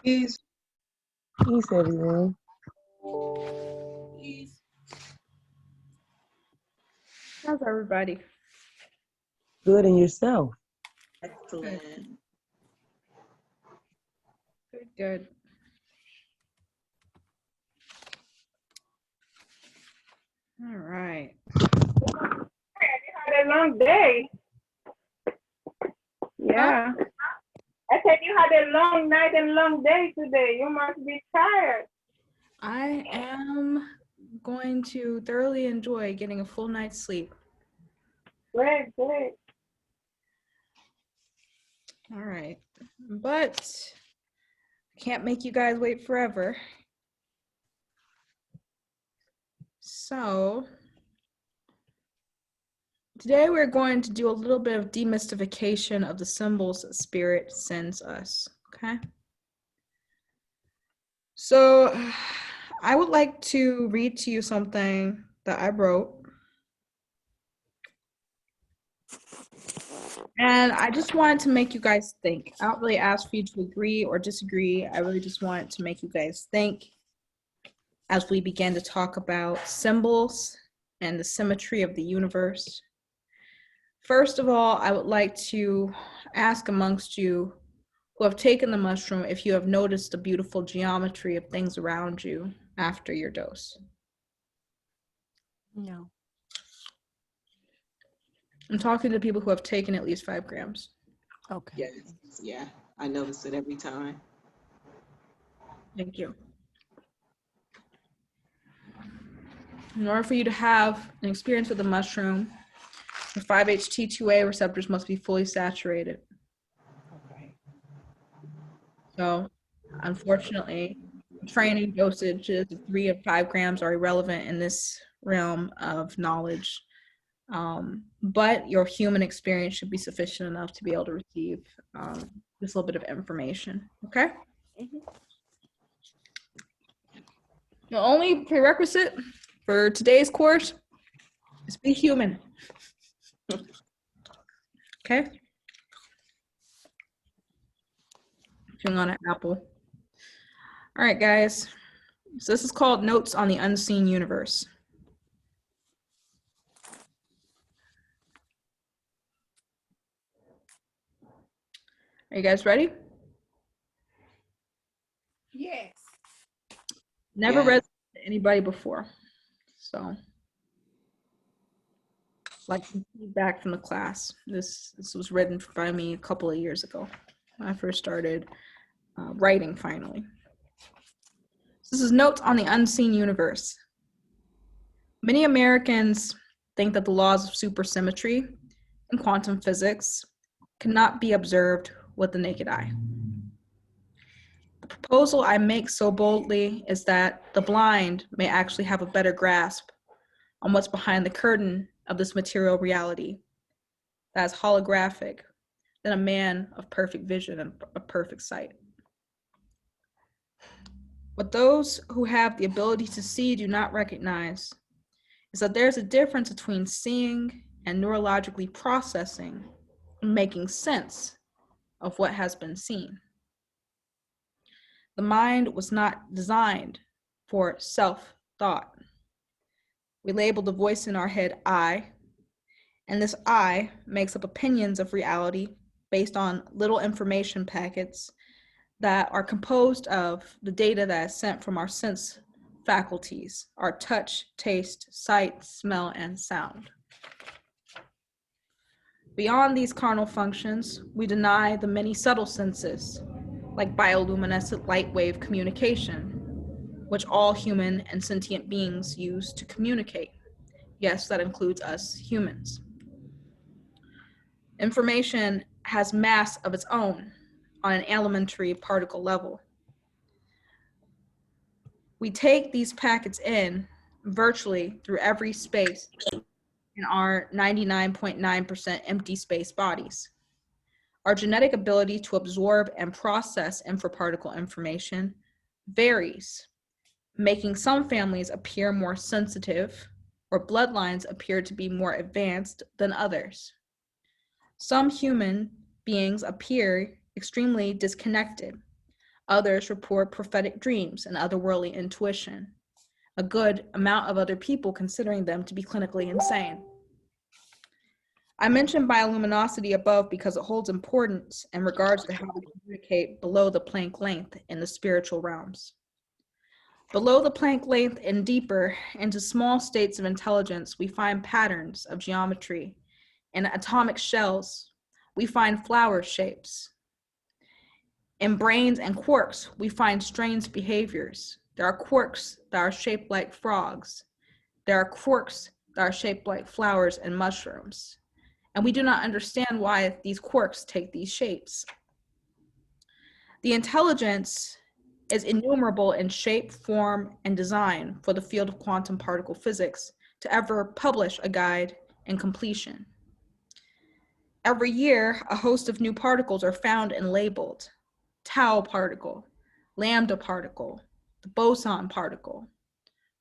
Peace. Peace, everyone. Peace. How's everybody? Good, and yourself? Excellent. Good, good. All right. You had a long day. Yeah. I said you had a long night and long day today. You must be tired. I am going to thoroughly enjoy getting a full night's sleep. Great, great. All right. But I can't make you guys wait forever. So today we're going to do a little bit of demystification of the symbols that Spirit sends us, okay? So I would like to read to you something that I wrote. And I just wanted to make you guys think. I don't really ask for you to agree or disagree. I really just wanted to make you guys think as we begin to talk about symbols and the symmetry of the universe. First of all, I would like to ask amongst you who have taken the mushroom if you have noticed the beautiful geometry of things around you after your dose. No. I'm talking to people who have taken at least 5 grams. Okay. Yes. Yeah. I notice it every time. Thank you. In order for you to have an experience with the mushroom, the 5-HT2A receptors must be fully saturated. Okay. So, unfortunately, training dosages of 3 and 5 grams are irrelevant in this realm of knowledge. But your human experience should be sufficient enough to be able to receive this little bit of information, okay? Mm-hmm. The only prerequisite for today's course is be human. Okay? Chewing on an apple. All right, guys. So this is called Notes on the Unseen Universe. Are you guys ready? Yes. Never Yes. read to anybody before. So, like some feedback from the class. This was written by me a couple of years ago when I first started writing finally. So this is Notes on the Unseen Universe. Many Americans think that the laws of supersymmetry and quantum physics cannot be observed with the naked eye. The proposal I make so boldly is that the blind may actually have a better grasp on what's behind the curtain of this material reality that is holographic than a man of perfect vision and a perfect sight. What those who have the ability to see do not recognize is that there's a difference between seeing and neurologically processing and making sense of what has been seen. The mind was not designed for self-thought. We label the voice in our head I, and this I makes up opinions of reality based on little information packets that are composed of the data that is sent from our sense faculties, our touch, taste, sight, smell, and sound. Beyond these carnal functions, we deny the many subtle senses like bioluminescent light wave communication, which all human and sentient beings use to communicate. Yes, that includes us humans. Information has mass of its own on an elementary particle level. We take these packets in virtually through every space in our 99.9% empty space bodies. Our genetic ability to absorb and process infraparticle information varies, making some families appear more sensitive or bloodlines appear to be more advanced than others. Some human beings appear extremely disconnected. Others report prophetic dreams and otherworldly intuition. A good amount of other people considering them to be clinically insane. I mentioned bioluminosity above because it holds importance in regards to how we communicate below the Planck length in the spiritual realms. Below the Planck length and deeper into small states of intelligence, we find patterns of geometry. In atomic shells, we find flower shapes. In brains and quarks, we find strange behaviors. There are quarks that are shaped like frogs. There are quarks that are shaped like flowers and mushrooms. And we do not understand why these quarks take these shapes. The intelligence is innumerable in shape, form, and design for the field of quantum particle physics to ever publish a guide in completion. Every year, a host of new particles are found and labeled. Tau particle, lambda particle, the boson particle,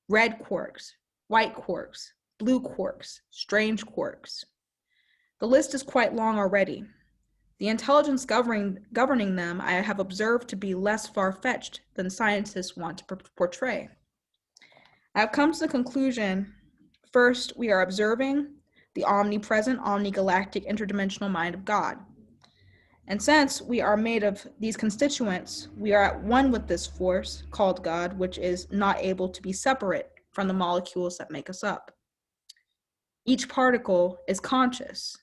red quarks, white quarks, blue quarks, strange quarks. The list is quite long already. The intelligence governing them I have observed to be less far-fetched than scientists want to portray. I have come to the conclusion, first, we are observing the omnipresent, omnigalactic, interdimensional mind of God. And since we are made of these constituents, we are at one with this force called God, which is not able to be separate from the molecules that make us up. Each particle is conscious.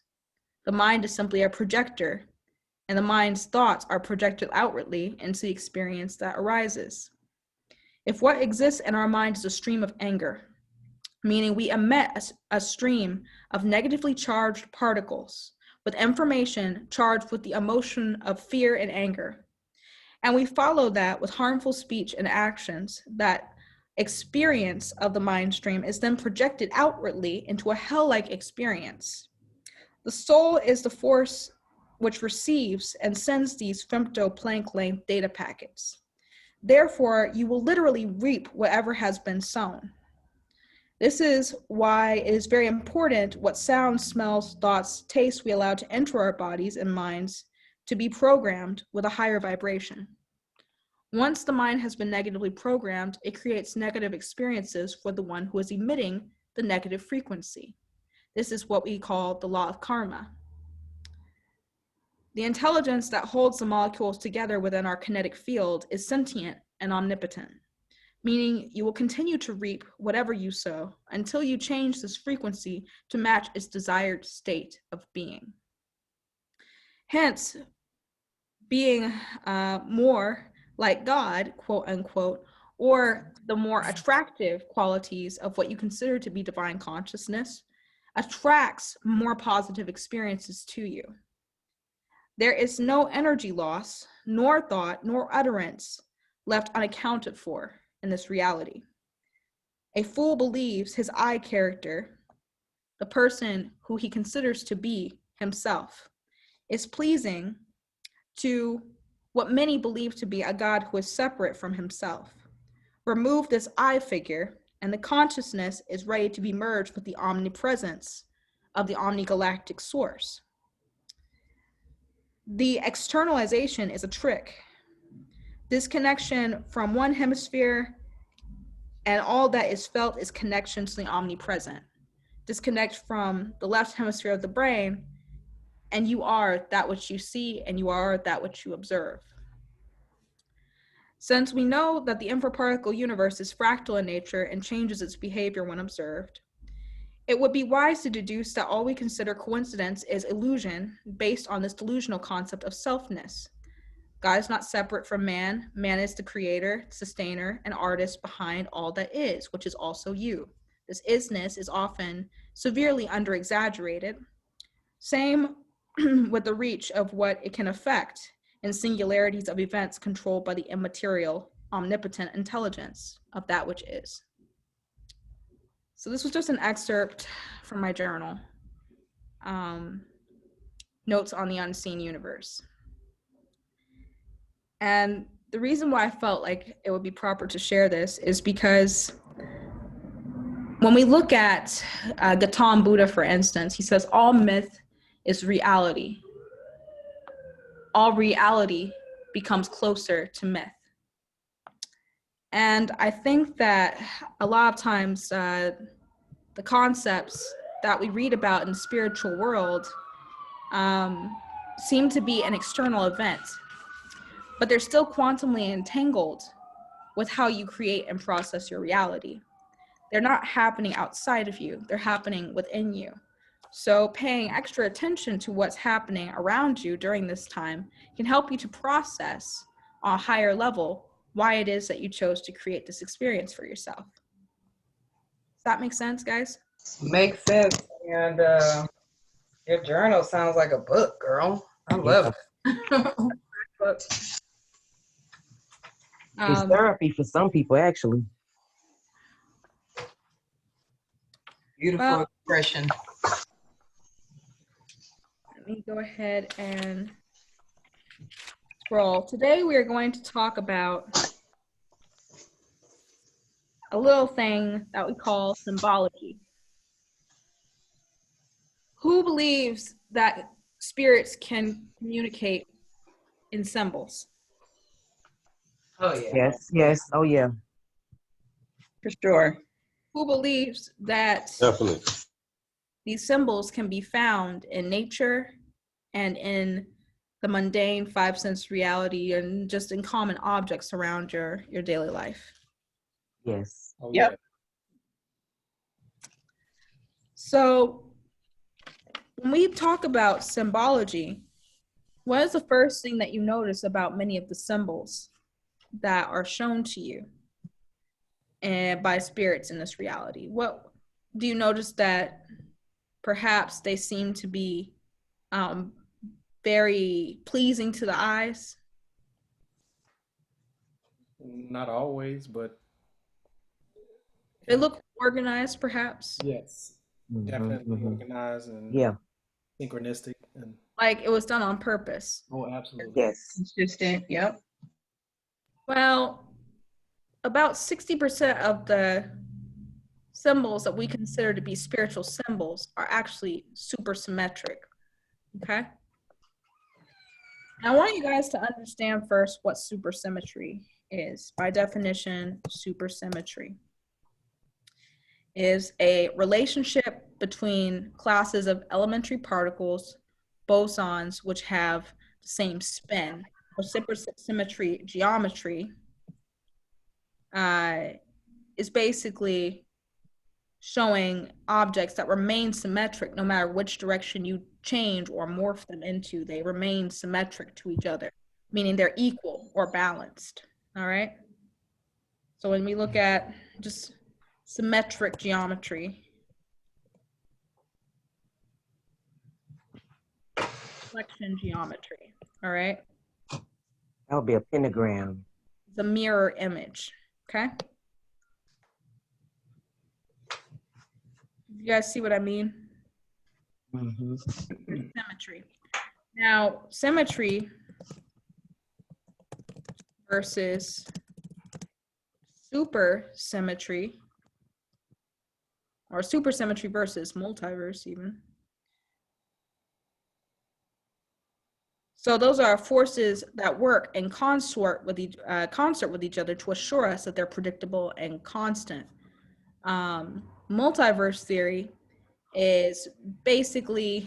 The mind is simply a projector, and the mind's thoughts are projected outwardly into the experience that arises. If what exists in our mind is a stream of anger, meaning we emit a stream of negatively charged particles with information charged with the emotion of fear and anger, and we follow that with harmful speech and actions, that experience of the mind stream is then projected outwardly into a hell-like experience. The soul is the force which receives and sends these femto-Planck length data packets. Therefore, you will literally reap whatever has been sown. This is why it is very important what sounds, smells, thoughts, tastes we allow to enter our bodies and minds to be programmed with a higher vibration. Once the mind has been negatively programmed, it creates negative experiences for the one who is emitting the negative frequency. This is what we call the law of karma. The intelligence that holds the molecules together within our kinetic field is sentient and omnipotent, meaning you will continue to reap whatever you sow until you change this frequency to match its desired state of being. Hence, being more like God, quote unquote, or the more attractive qualities of what you consider to be divine consciousness attracts more positive experiences to you. There is no energy loss, nor thought, nor utterance left unaccounted for in this reality. A fool believes his I character, the person who he considers to be himself, is pleasing to what many believe to be a God who is separate from himself. Remove this I figure, and the consciousness is ready to be merged with the omnipresence of the omnigalactic source. The externalization is a trick. Disconnection from one hemisphere and all that is felt is connection to the omnipresent. Disconnect from the left hemisphere of the brain, and you are that which you see, and you are that which you observe. Since we know that the infraparticle universe is fractal in nature and changes its behavior when observed, it would be wise to deduce that all we consider coincidence is illusion based on this delusional concept of selfness. God is not separate from man. Man is the creator, sustainer, and artist behind all that is, which is also you. This isness is often severely under-exaggerated. Same with the reach of what it can affect in singularities of events controlled by the immaterial, omnipotent intelligence of that which is. So this was just an excerpt from my journal. Notes on the unseen universe. And the reason why I felt like it would be proper to share this is because when we look at Gautam Buddha, for instance, he says all myth is reality. All reality becomes closer to myth. And I think that a lot of times the concepts that we read about in the spiritual world seem to be an external event, but they're still quantumly entangled with how you create and process your reality. They're not happening outside of you, they're happening within you. So paying extra attention to what's happening around you during this time can help you to process on a higher level why it is that you chose to create this experience for yourself. Does that make sense, guys? Makes sense. And your journal sounds like a book, girl. I love it. It's therapy for some people, actually. Beautiful expression. Let me go ahead and scroll. Today we are going to talk about a little thing that we call symbology. Who believes that spirits can communicate in symbols? Oh, yeah. Yes, yes. Oh, yeah. For sure. Who believes that Definitely. these symbols can be found in nature and in the mundane five sense reality and just in common objects around your daily life? Yes. Oh, Yep. So when we talk about symbology, what is the first thing that you notice about many of the symbols that are shown to you and by spirits in this reality? What do you notice that perhaps they seem to be very pleasing to the eyes? Not always, but They look organized, perhaps. yes, Mhm, definitely mhm. organized and Yeah. synchronistic. And Like it was done on purpose. oh, absolutely. Yes. Consistent. Yep. Well, about 60% of the symbols that we consider to be spiritual symbols are actually supersymmetric. Okay? Now, I want you guys to understand first what supersymmetry is. By definition, supersymmetry is a relationship between classes of elementary particles, bosons, which have the same spin. Or supersymmetry geometry is basically showing objects that remain symmetric no matter which direction you change or morph them into. They remain symmetric to each other, meaning they're equal or balanced. All right? So when we look at just symmetric geometry, reflection geometry, all right? That would be a pentagram. It's a mirror image, okay? You guys see what I mean? Mm-hmm. Symmetry. Now, symmetry versus supersymmetry, or supersymmetry versus multiverse even. So those are forces that work in concert with each other to assure us that they're predictable and constant. Multiverse theory is basically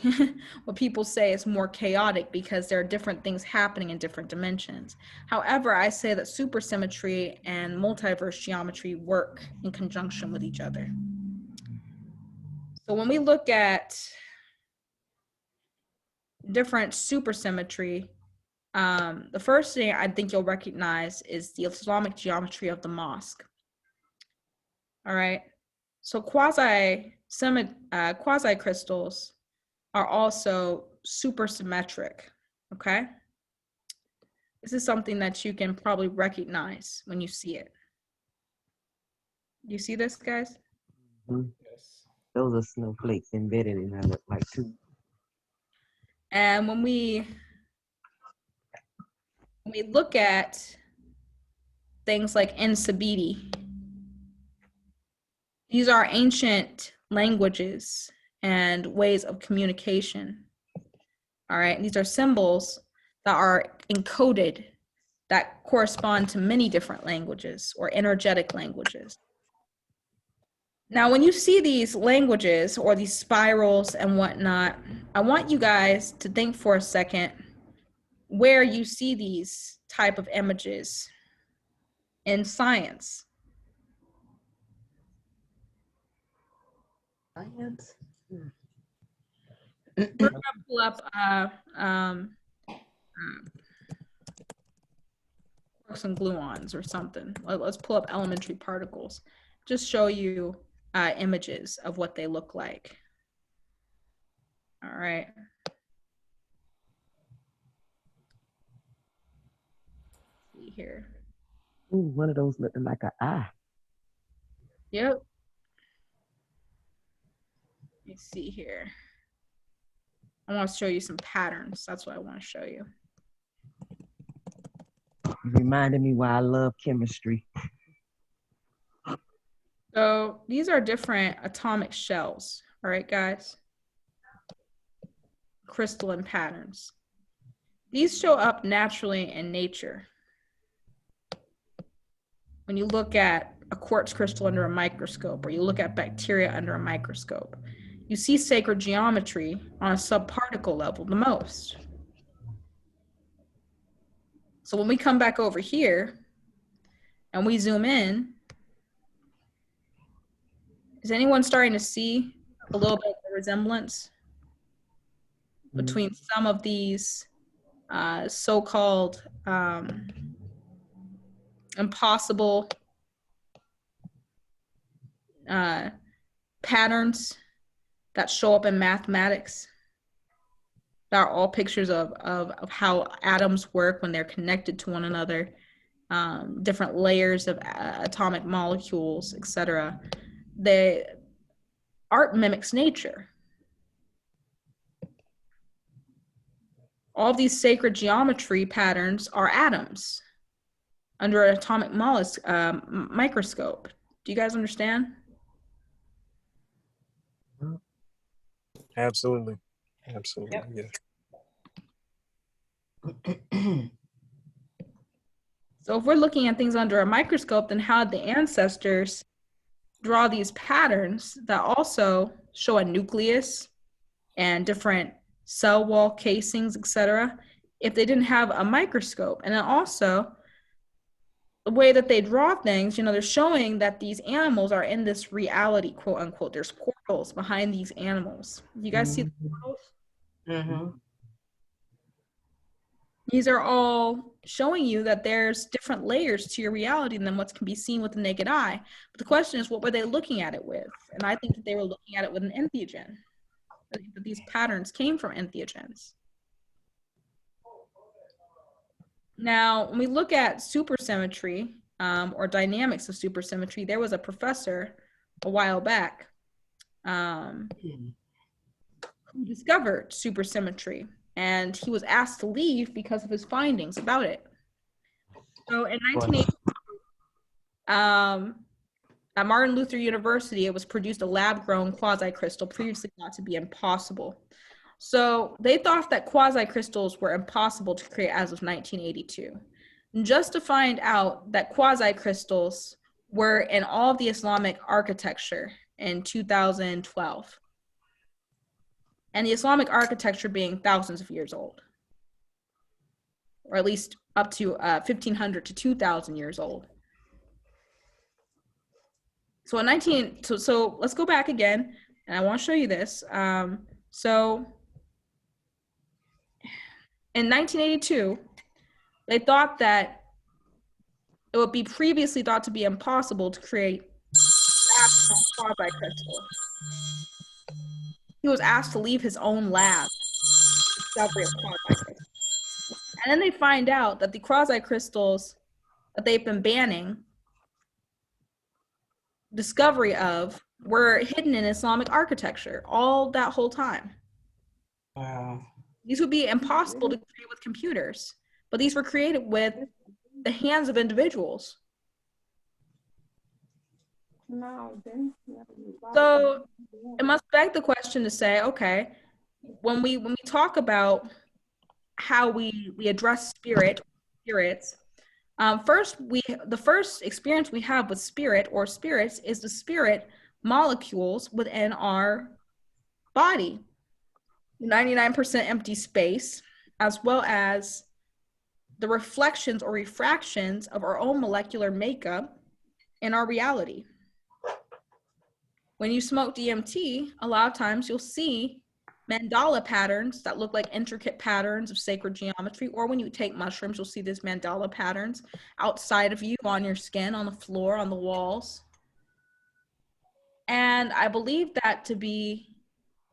what people say is more chaotic because there are different things happening in different dimensions. However, I say that supersymmetry and multiverse geometry work in conjunction with each other. So when we look at different supersymmetry, the first thing I think you'll recognize is the Islamic geometry of the mosque. All right. So quasi crystals are also supersymmetric. Okay. This is something that you can probably recognize when you see it. You see this, guys? Mhm. Yes. Those are snowflakes embedded in them, like two. And when we look at things like Nsabidi, these are ancient languages and ways of communication. All right, these are symbols that are encoded that correspond to many different languages or energetic languages. Now, when you see these languages or these spirals and whatnot, I want you guys to think for a second where you see these type of images in science. Science? We're gonna pull up some gluons or something. Let's pull up elementary particles. Just show you images of what they look like. All right. See here. Ooh, one of those looking like an eye. Yep. Let me see here. I want to show you some patterns. That's what I want to show you. You reminded me why I love chemistry. So these are different atomic shells. All right, guys. Crystalline patterns. These show up naturally in nature. When you look at a quartz crystal under a microscope, or you look at bacteria under a microscope, you see sacred geometry on a subparticle level the most. So when we come back over here and we zoom in, is anyone starting to see a little bit of the resemblance between some of these so-called impossible patterns that show up in mathematics? That are all pictures of how atoms work when they're connected to one another, different layers of atomic molecules, etc. The art mimics nature. All of these sacred geometry patterns are atoms under an atomic microscope. Do you guys understand? Absolutely. Absolutely. Yep. Yeah. So if we're looking at things under a microscope, then how did the ancestors draw these patterns that also show a nucleus and different cell wall casings, etc., if they didn't have a microscope? And then also the way that they draw things, you know, they're showing that these animals are in this reality, quote unquote. There's portals behind these animals. You guys see the portals? Mm-hmm. These are all showing you that there's different layers to your reality than what can be seen with the naked eye. But the question is, what were they looking at it with? And I think that they were looking at it with an entheogen. I think that these patterns came from entheogens. Now, when we look at supersymmetry or dynamics of supersymmetry, there was a professor a while back who discovered supersymmetry, and he was asked to leave because of his findings about it. So in 1980, at Martin Luther University, it was produced a lab-grown quasi-crystal previously thought to be impossible. So they thought that quasi-crystals were impossible to create as of 1982. And just to find out that quasi-crystals were in all of the Islamic architecture in 2012. And the Islamic architecture being thousands of years old, or at least up to 1,500 to 2,000 years old. So so let's go back again, and I want to show you this. So in 1982, They thought that it would be previously thought to be impossible to create quasi-crystal. He was asked to leave his own lab. Discovery of quasi-crystals. And then they find out that the quasi-crystals that they've been banning discovery of were hidden in Islamic architecture all that whole time. Wow. These would be impossible to create with computers, but these were created with the hands of individuals. So it must beg the question to say, okay, when we talk about how we address spirits, the first experience we have with spirit or spirits is the spirit molecules within our body, 99% empty space, as well as the reflections or refractions of our own molecular makeup in our reality. When you smoke DMT, a lot of times you'll see mandala patterns that look like intricate patterns of sacred geometry, or when you take mushrooms, you'll see these mandala patterns outside of you, on your skin, on the floor, on the walls. And I believe that to be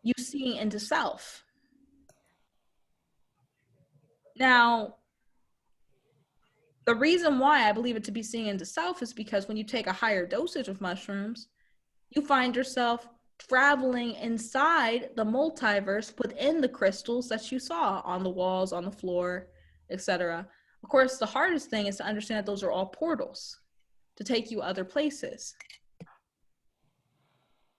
you seeing into self. Now, the reason why I believe it to be seeing into self is because when you take a higher dosage of mushrooms, you find yourself traveling inside the multiverse within the crystals that you saw on the walls, on the floor, etc. Of course, the hardest thing is to understand that those are all portals to take you other places.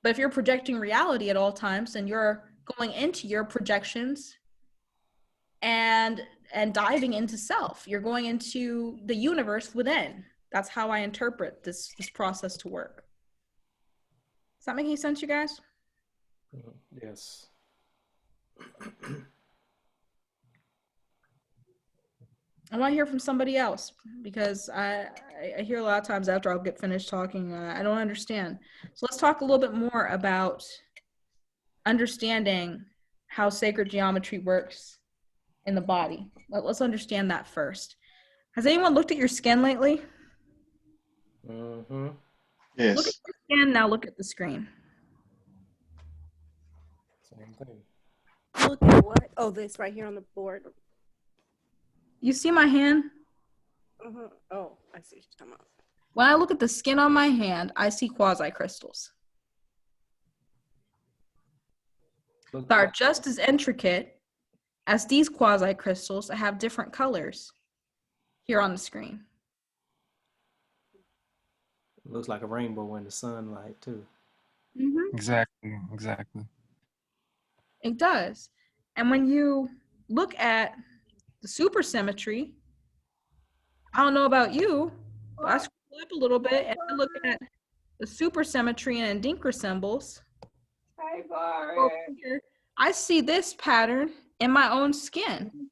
But if you're projecting reality at all times, then you're going into your projections and diving into self. You're going into the universe within. That's how I interpret this process to work. Does that make any sense, you guys? Yes. I want to hear from somebody else, because I hear a lot of times after I'll get finished talking, I don't understand. So let's talk a little bit more about understanding how sacred geometry works in the body. Let's understand that first. Has anyone looked at your skin lately? Mm-hmm. Yes. Look at your skin, now look at the screen. Same thing. Look at what? Oh, this right here on the board. You see my hand? Oh, I see what you're talking about. When I look at the skin on my hand, I see quasi-crystals that are just as intricate as these quasi-crystals that have different colors here on the screen. Looks like a rainbow in the sunlight too. Mm-hmm. Exactly. It does. And when you look at the supersymmetry, I don't know about you, but I scroll up a little bit and I look at the supersymmetry and Dinker symbols. Hi, Over Boris. here, I see this pattern in my own skin.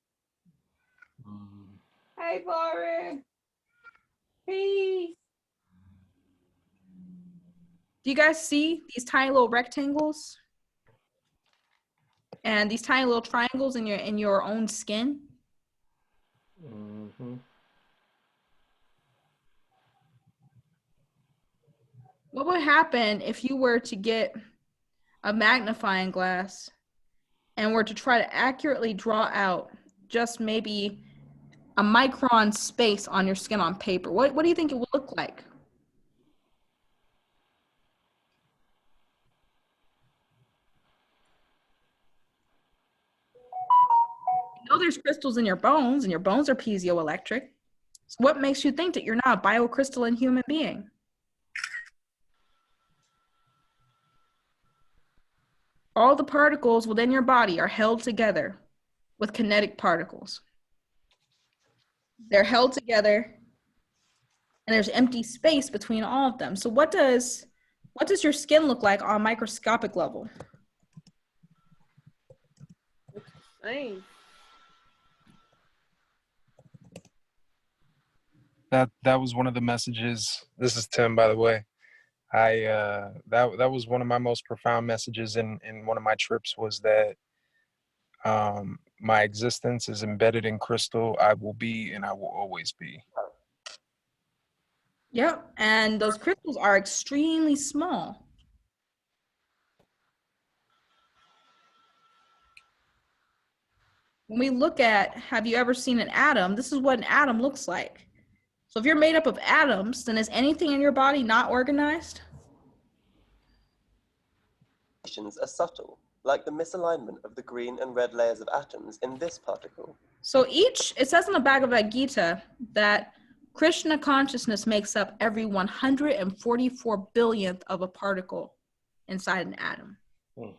Hi, Boris. Peace. Do you guys see these tiny little rectangles and these tiny little triangles in your own skin? Mm-hmm. What would happen if you were to get a magnifying glass and were to try to accurately draw out just maybe a micron space on your skin on paper? What do you think it would look like? You know there's crystals in your bones, and your bones are piezoelectric. So what makes you think that you're not a biocrystalline human being? All the particles within your body are held together with kinetic particles. They're held together, and there's empty space between all of them. So what does your skin look like on a microscopic level? Same. That was one of the messages. This is Tim, by the way. That was one of my most profound messages in one of my trips, was that My existence is embedded in crystal. I will be and I will always be. Yep. And those crystals are extremely small. When we look at, have you ever seen an atom? This is what an atom looks like. So if you're made up of atoms, then is anything in your body not organized? Are subtle, like the misalignment of the green and red layers of atoms in this particle. So it says in the Bhagavad Gita that Krishna consciousness makes up every 144 billionth of a particle inside an atom. Oh,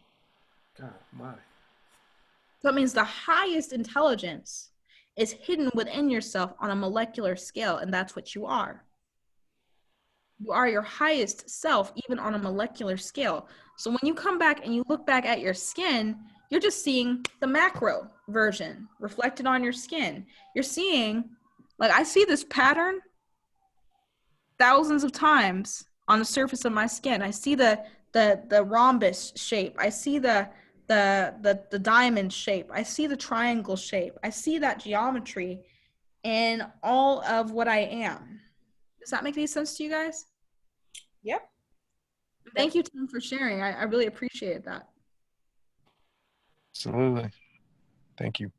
God, my. So that means the highest intelligence is hidden within yourself on a molecular scale, and that's what you are. You are your highest self, even on a molecular scale. So when you come back and you look back at your skin, you're just seeing the macro version reflected on your skin. You're seeing, like, I see this pattern thousands of times on the surface of my skin. I see the rhombus shape. I see the diamond shape. I see the triangle shape. I see that geometry in all of what I am. Does that make any sense to you guys? Yep. Thank you, Tim, for sharing. I really appreciate that. Absolutely. Thank you.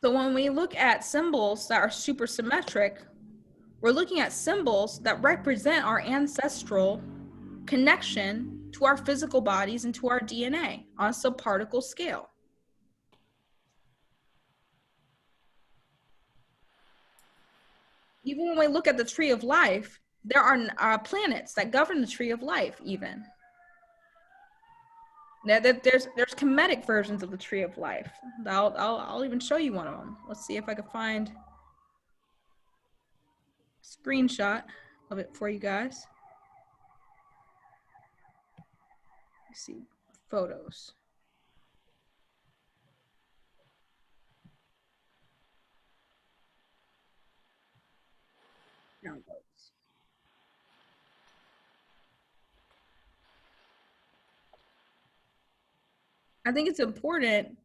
So when we look at symbols that are supersymmetric, we're looking at symbols that represent our ancestral connection to our physical bodies and to our DNA on a subparticle scale. Even when we look at the tree of life, there are planets that govern the tree of life even. Now there's Kemetic versions of the tree of life. I'll even show you one of them. Let's see if I can find a screenshot of it for you guys. Let's see, photos. Downloads. I think it's important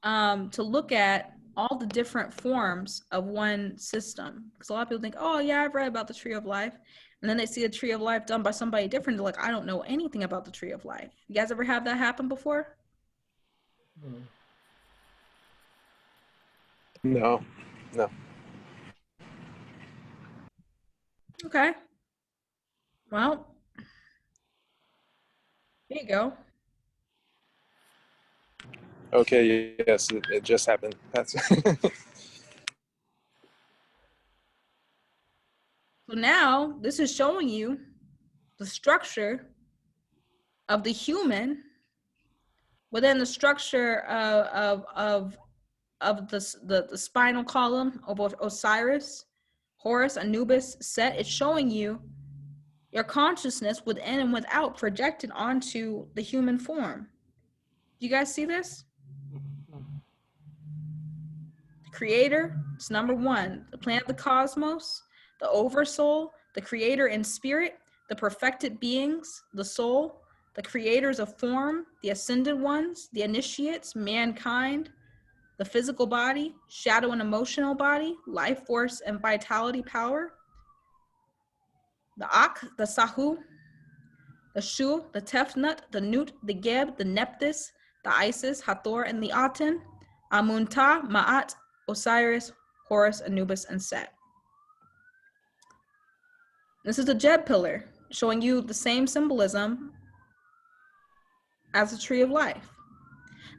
to look at all the different forms of one system, because a lot of people think, oh yeah, I've read about the tree of life, and then they see a tree of life done by somebody different. They're like, I don't know anything about the tree of life. You guys ever have that happen before? No. Okay. Well, here you go. Okay, yes, it just happened. That's So now this is showing you the structure of the human within the structure of the spinal column of Osiris, Horus, Anubis, Set. It's showing you your consciousness within and without projected onto the human form. Do you guys see this? The creator, it's number one. The plan of the cosmos, the oversoul, the creator in spirit, the perfected beings, the soul, the creators of form, the ascended ones, the initiates, mankind, the physical body, shadow and emotional body, life force and vitality power, the Ak, the Sahu, the Shu, the Tefnut, the Nut, the Geb, the Nephthys, the Isis, Hathor, and the Aten, Amunta, Ma'at, Osiris, Horus, Anubis, and Set. This is the Jeb pillar, showing you the same symbolism as the tree of life.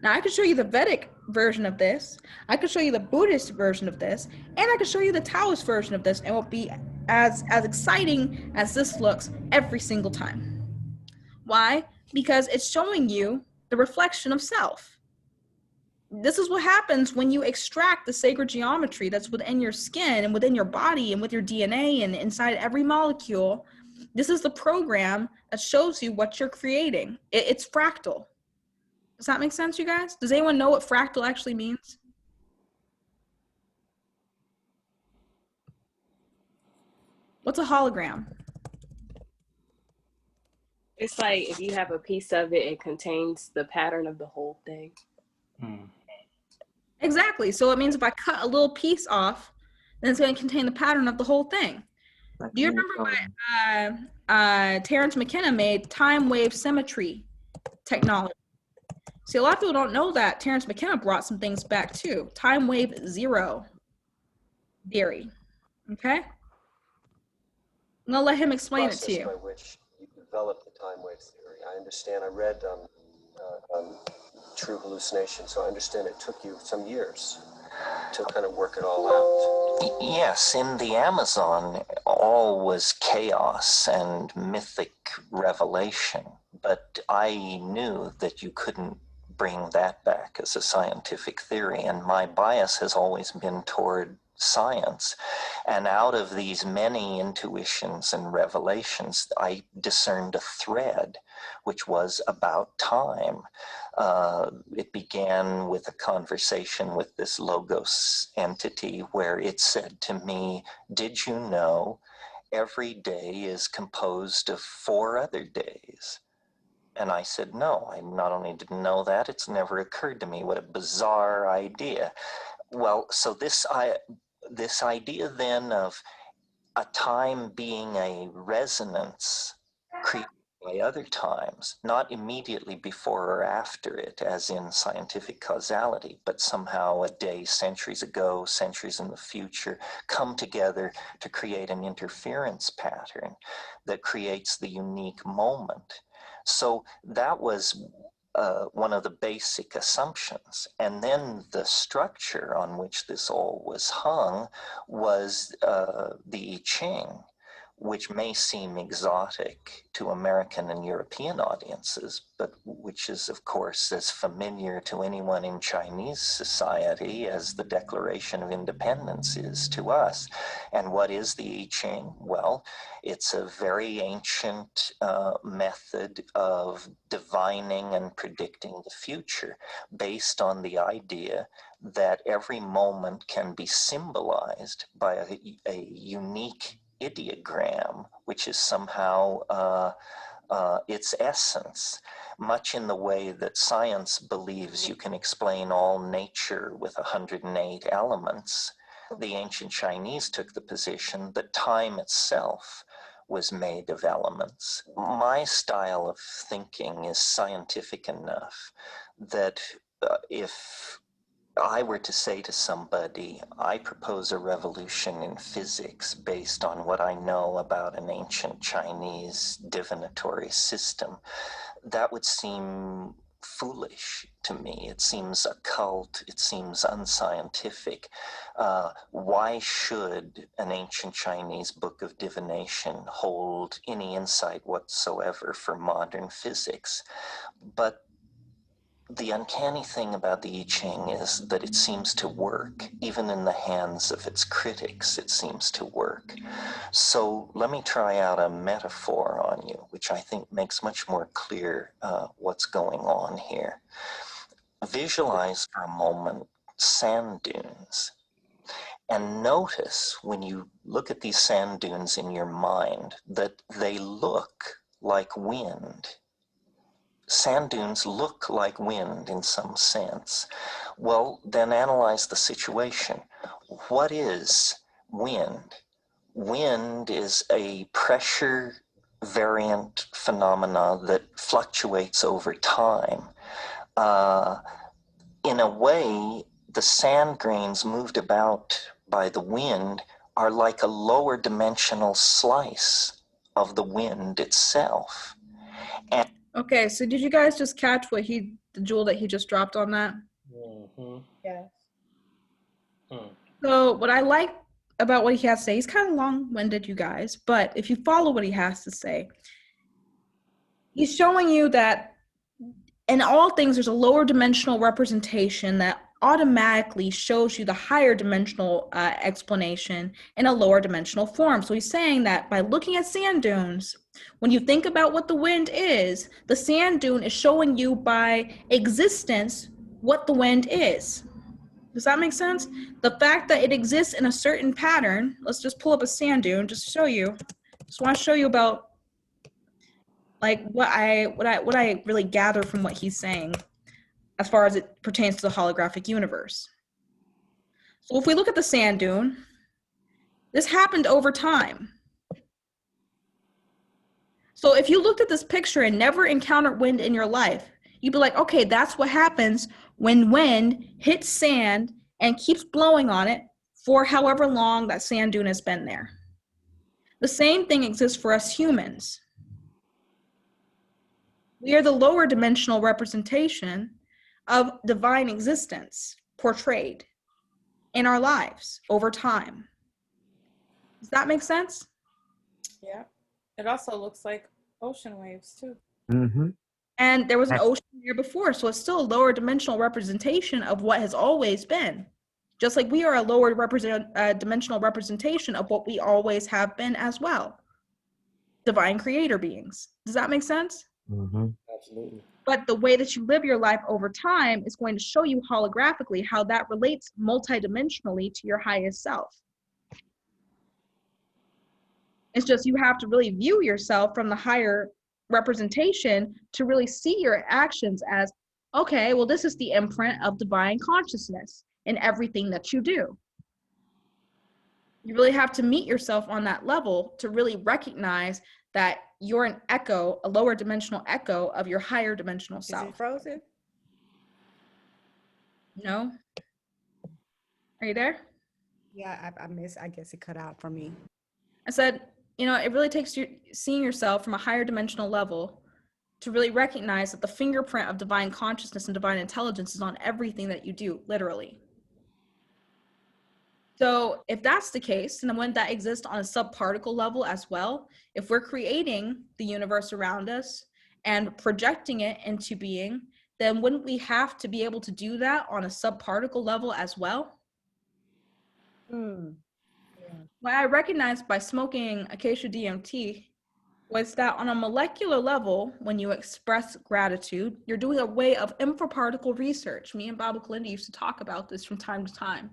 Now I could show you the Vedic version of this, I could show you the Buddhist version of this, and I could show you the Taoist version of this, and it will be as exciting as this looks every single time. Why? Because it's showing you the reflection of self. This is what happens when you extract the sacred geometry that's within your skin and within your body and with your DNA and inside every molecule. This is the program that shows you what you're creating. It's fractal. Does that make sense, you guys? Does anyone know what fractal actually means? What's a hologram? It's like if you have a piece of it, it contains the pattern of the whole thing. Exactly. So it means if I cut a little piece off, then it's going to contain the pattern of the whole thing. Do you remember what Terrence McKenna made time wave symmetry technology? See, a lot of people don't know that Terrence McKenna brought some things back too. Time wave zero theory. Okay? I'm going to let him explain it to you. By which you developed the time wave theory. I understand. I read True Hallucination, so I understand it took you some years to kind of work it all out. Yes, in the Amazon, all was chaos and mythic revelation, but I knew that you couldn't bring that back as a scientific theory, and my bias has always been toward science. And out of these many intuitions and revelations, I discerned a thread, which was about time. It began with a conversation with this Logos entity where it said to me, "Did you know every day is composed of 4 other days?" And I said, "No, I not only didn't know that, it's never occurred to me." What a bizarre idea. Well, so this idea then of a time being a resonance created by other times, not immediately before or after it, as in scientific causality, but somehow a day centuries ago, centuries in the future, come together to create an interference pattern that creates the unique moment. So that was one of the basic assumptions. And then the structure on which this all was hung was the I Ching, which may seem exotic to American and European audiences, but which is, of course, as familiar to anyone in Chinese society as the Declaration of Independence is to us. And what is the I Ching? Well, it's a very ancient method of divining and predicting the future based on the idea that every moment can be symbolized by a unique ideogram, which is somehow its essence, much in the way that science believes you can explain all nature with 108 elements. The ancient Chinese took the position that time itself was made of elements. My style of thinking is scientific enough that if I were to say to somebody, I propose a revolution in physics based on what I know about an ancient Chinese divinatory system, that would seem foolish to me. It seems occult. It seems unscientific. Why should an ancient Chinese book of divination hold any insight whatsoever for modern physics? But the uncanny thing about the I Ching is that it seems to work. Even in the hands of its critics, it seems to work. So let me try out a metaphor on you, which I think makes much more clear what's going on here. Visualize for a moment sand dunes. And notice when you look at these sand dunes in your mind that they look like wind. Sand dunes look like wind in some sense. Well, then analyze the situation. What is wind? Wind is a pressure variant phenomena that fluctuates over time. In a way, the sand grains moved about by the wind are like a lower dimensional slice of the wind itself. And Okay, so did you guys just catch what the jewel that he just dropped on that? Yes. So what I like about what he has to say, he's kind of long-winded, you guys, but if you follow what he has to say, he's showing you that in all things, there's a lower dimensional representation that automatically shows you the higher dimensional explanation in a lower dimensional form. So he's saying that by looking at sand dunes, when you think about what the wind is, the sand dune is showing you by existence what the wind is. Does that make sense? The fact that it exists in a certain pattern, let's just pull up a sand dune just to show you. Just want to show you about like what I really gather from what he's saying as far as it pertains to the holographic universe. So if we look at the sand dune, this happened over time. So if you looked at this picture and never encountered wind in your life, you'd be like, okay, that's what happens when wind hits sand and keeps blowing on it for however long that sand dune has been there. The same thing exists for us humans. We are the lower dimensional representation of divine existence portrayed in our lives over time. Does that make sense? Yeah. It also looks like ocean waves too. Mm-hmm. And there was an ocean here before, so it's still a lower dimensional representation of what has always been. Just like we are a lower dimensional representation of what we always have been as well. Divine creator beings. Does that make sense? Mm-hmm. Absolutely. But the way that you live your life over time is going to show you holographically how that relates multidimensionally to your highest self. It's just you have to really view yourself from the higher representation to really see your actions as, okay, well, this is the imprint of divine consciousness in everything that you do. You really have to meet yourself on that level to really recognize that you're an echo, a lower dimensional echo of your higher dimensional Is self. it frozen? No? Are you there? Yeah, I missed. I guess it cut out for me. I said, you know, it really takes you seeing yourself from a higher dimensional level to really recognize that the fingerprint of divine consciousness and divine intelligence is on everything that you do, literally. So if that's the case, and when that exists on a subparticle level as well, if we're creating the universe around us and projecting it into being, then wouldn't we have to be able to do that on a subparticle level as well? What I recognized by smoking Acacea DMT was that on a molecular level, when you express gratitude, you're doing a way of infraparticle research. Me and Baba Kalinda used to talk about this from time to time.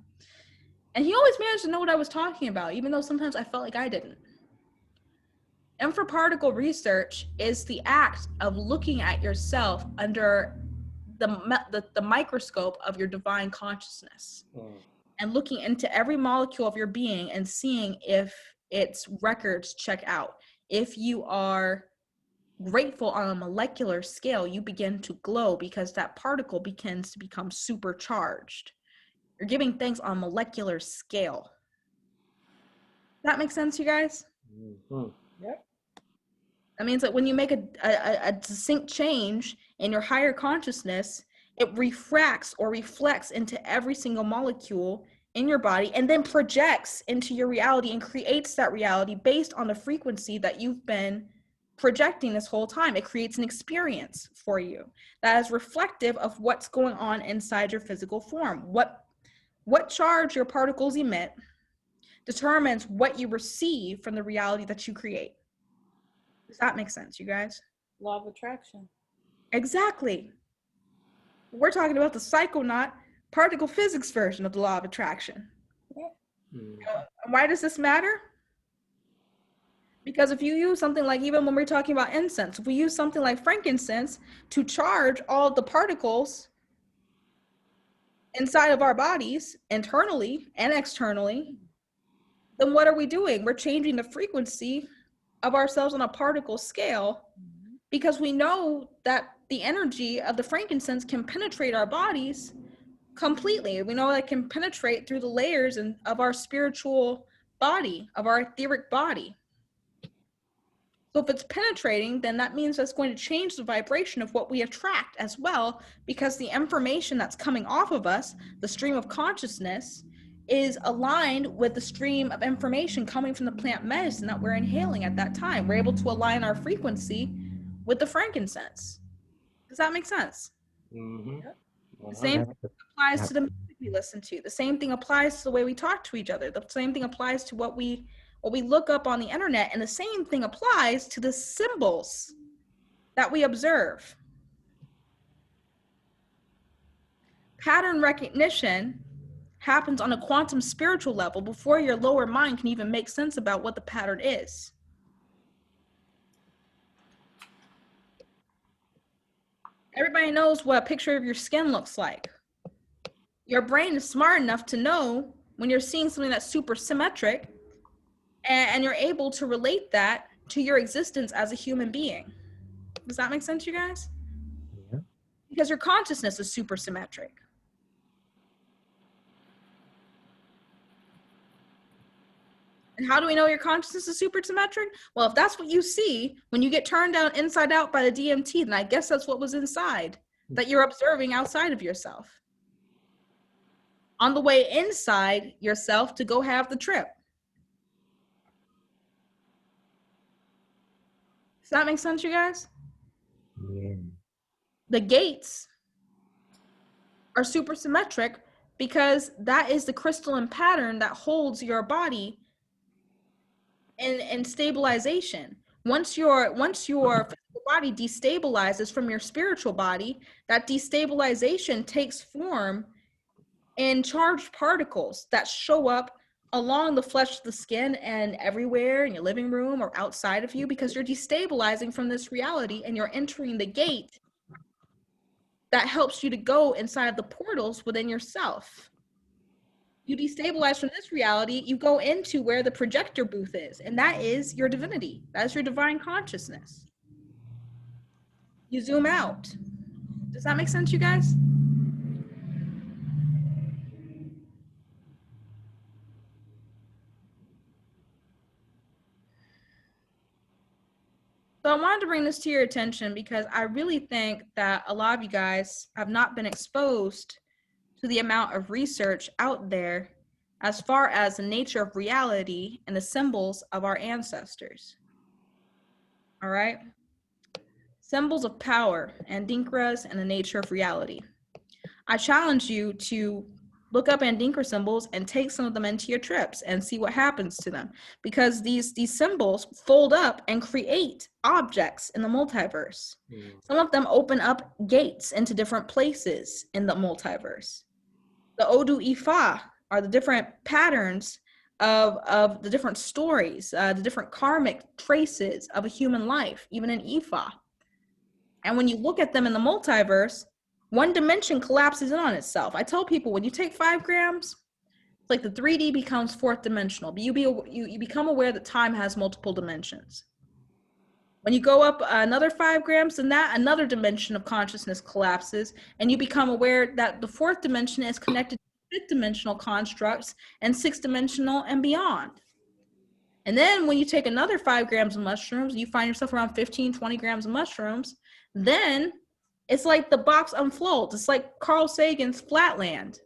And he always managed to know what I was talking about, even though sometimes I felt like I didn't. Infraparticle research is the act of looking at yourself under the microscope of your divine consciousness and looking into every molecule of your being and seeing if its records check out. If you are grateful on a molecular scale, you begin to glow because that particle begins to become supercharged. You're giving thanks on a molecular scale. That makes sense, you guys? Mm-hmm. Yep. That means that when you make a distinct change in your higher consciousness, it refracts or reflects into every single molecule in your body and then projects into your reality and creates that reality based on the frequency that you've been projecting this whole time. It creates an experience for you that is reflective of what's going on inside your physical form. What charge your particles emit determines what you receive from the reality that you create. Does that make sense, you guys? Law of attraction. Exactly. We're talking about the psychonaut particle physics version of the law of attraction. Why does this matter? Because if you use something like, even when we're talking about incense, if we use something like frankincense to charge all of the particles inside of our bodies, internally and externally, then what are we doing? We're changing the frequency of ourselves on a particle scale because we know that the energy of the frankincense can penetrate our bodies completely. We know it can penetrate through the layers of our spiritual body, of our etheric body. So if it's penetrating, then that means that's going to change the vibration of what we attract as well, because the information that's coming off of us, the stream of consciousness, is aligned with the stream of information coming from the plant medicine that we're inhaling at that time. We're able to align our frequency with the frankincense. Does that make sense? Mm-hmm. The same thing applies to the music we listen to. The same thing applies to the way we talk to each other. The same thing applies to what we look up on the internet, and the same thing applies to the symbols that we observe. Pattern recognition happens on a quantum spiritual level before your lower mind can even make sense about what the pattern is. Everybody knows what a picture of your skin looks like. Your brain is smart enough to know when you're seeing something that's super symmetric, and you're able to relate that to your existence as a human being. Does that make sense, you guys? Yeah. Because your consciousness is super symmetric. And how do we know your consciousness is super symmetric? Well, if that's what you see when you get turned down inside out by the DMT, then I guess that's what was inside that you're observing outside of yourself. On the way inside yourself to go have the trip. Does that make sense, you guys? Yeah. The gates are super symmetric because that is the crystalline pattern that holds your body in stabilization. Once your physical body destabilizes from your spiritual body, that destabilization takes form in charged particles that show up along the flesh of the skin and everywhere in your living room or outside of you, because you're destabilizing from this reality and you're entering the gate that helps you to go inside of the portals within yourself. You destabilize from this reality, you go into where the projector booth is, and that is your divinity. That's your divine consciousness. You zoom out. Does that make sense, you guys? So I wanted to bring this to your attention because I really think that a lot of you guys have not been exposed to the amount of research out there as far as the nature of reality and the symbols of our ancestors. All right? Symbols of power, Andinkras, and the nature of reality. I challenge you to look up Andinkra symbols and take some of them into your trips and see what happens to them, because these symbols fold up and create objects in the multiverse. Some of them open up gates into different places in the multiverse. The Odu Ifa are the different patterns of the different stories, the different karmic traces of a human life, even in Ifa. And when you look at them in the multiverse, one dimension collapses in on itself. I tell people, when you take 5 grams, it's like the 3D becomes 4th dimensional, but you become aware that time has multiple dimensions. When you go up another 5 grams, then that another dimension of consciousness collapses, and you become aware that the 4th dimension is connected to 5th dimensional constructs and 6th dimensional and beyond. And then when you take another 5 grams of mushrooms, you find yourself around 15, 20 grams of mushrooms, then it's like the box unfolds. It's like Carl Sagan's Flatland.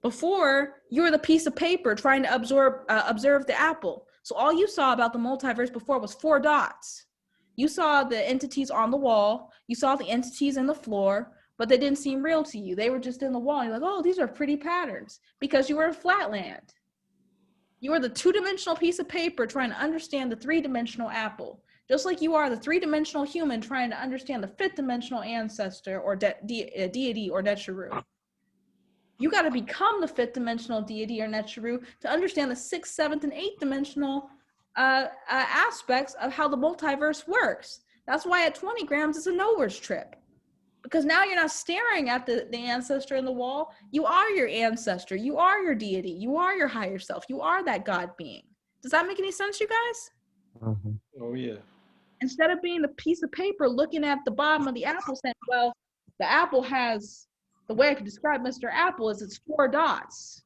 Before, you were the piece of paper trying to observe the apple. So all you saw about the multiverse before was 4 dots. You saw the entities on the wall. You saw the entities in the floor, but they didn't seem real to you. They were just in the wall. You're like, oh, these are pretty patterns, because you were in Flatland. You are the 2-dimensional piece of paper trying to understand the 3-dimensional apple, just like you are the 3-dimensional human trying to understand the 5th-dimensional ancestor or deity or Necharu. You got to become the 5th-dimensional deity or Necharu to understand the 6th, 7th, and 8th-dimensional aspects of how the multiverse works. That's why at 20 grams it's a nowhere's trip, because now you're not staring at the ancestor in the wall. You are your ancestor. You are your deity. You are your higher self. You are that God being. Does that make any sense, you guys? Mm-hmm. Oh, yeah. Instead of being the piece of paper looking at the bottom of the apple saying, well, the apple has, the way I could describe Mr. Apple is it's 4 dots.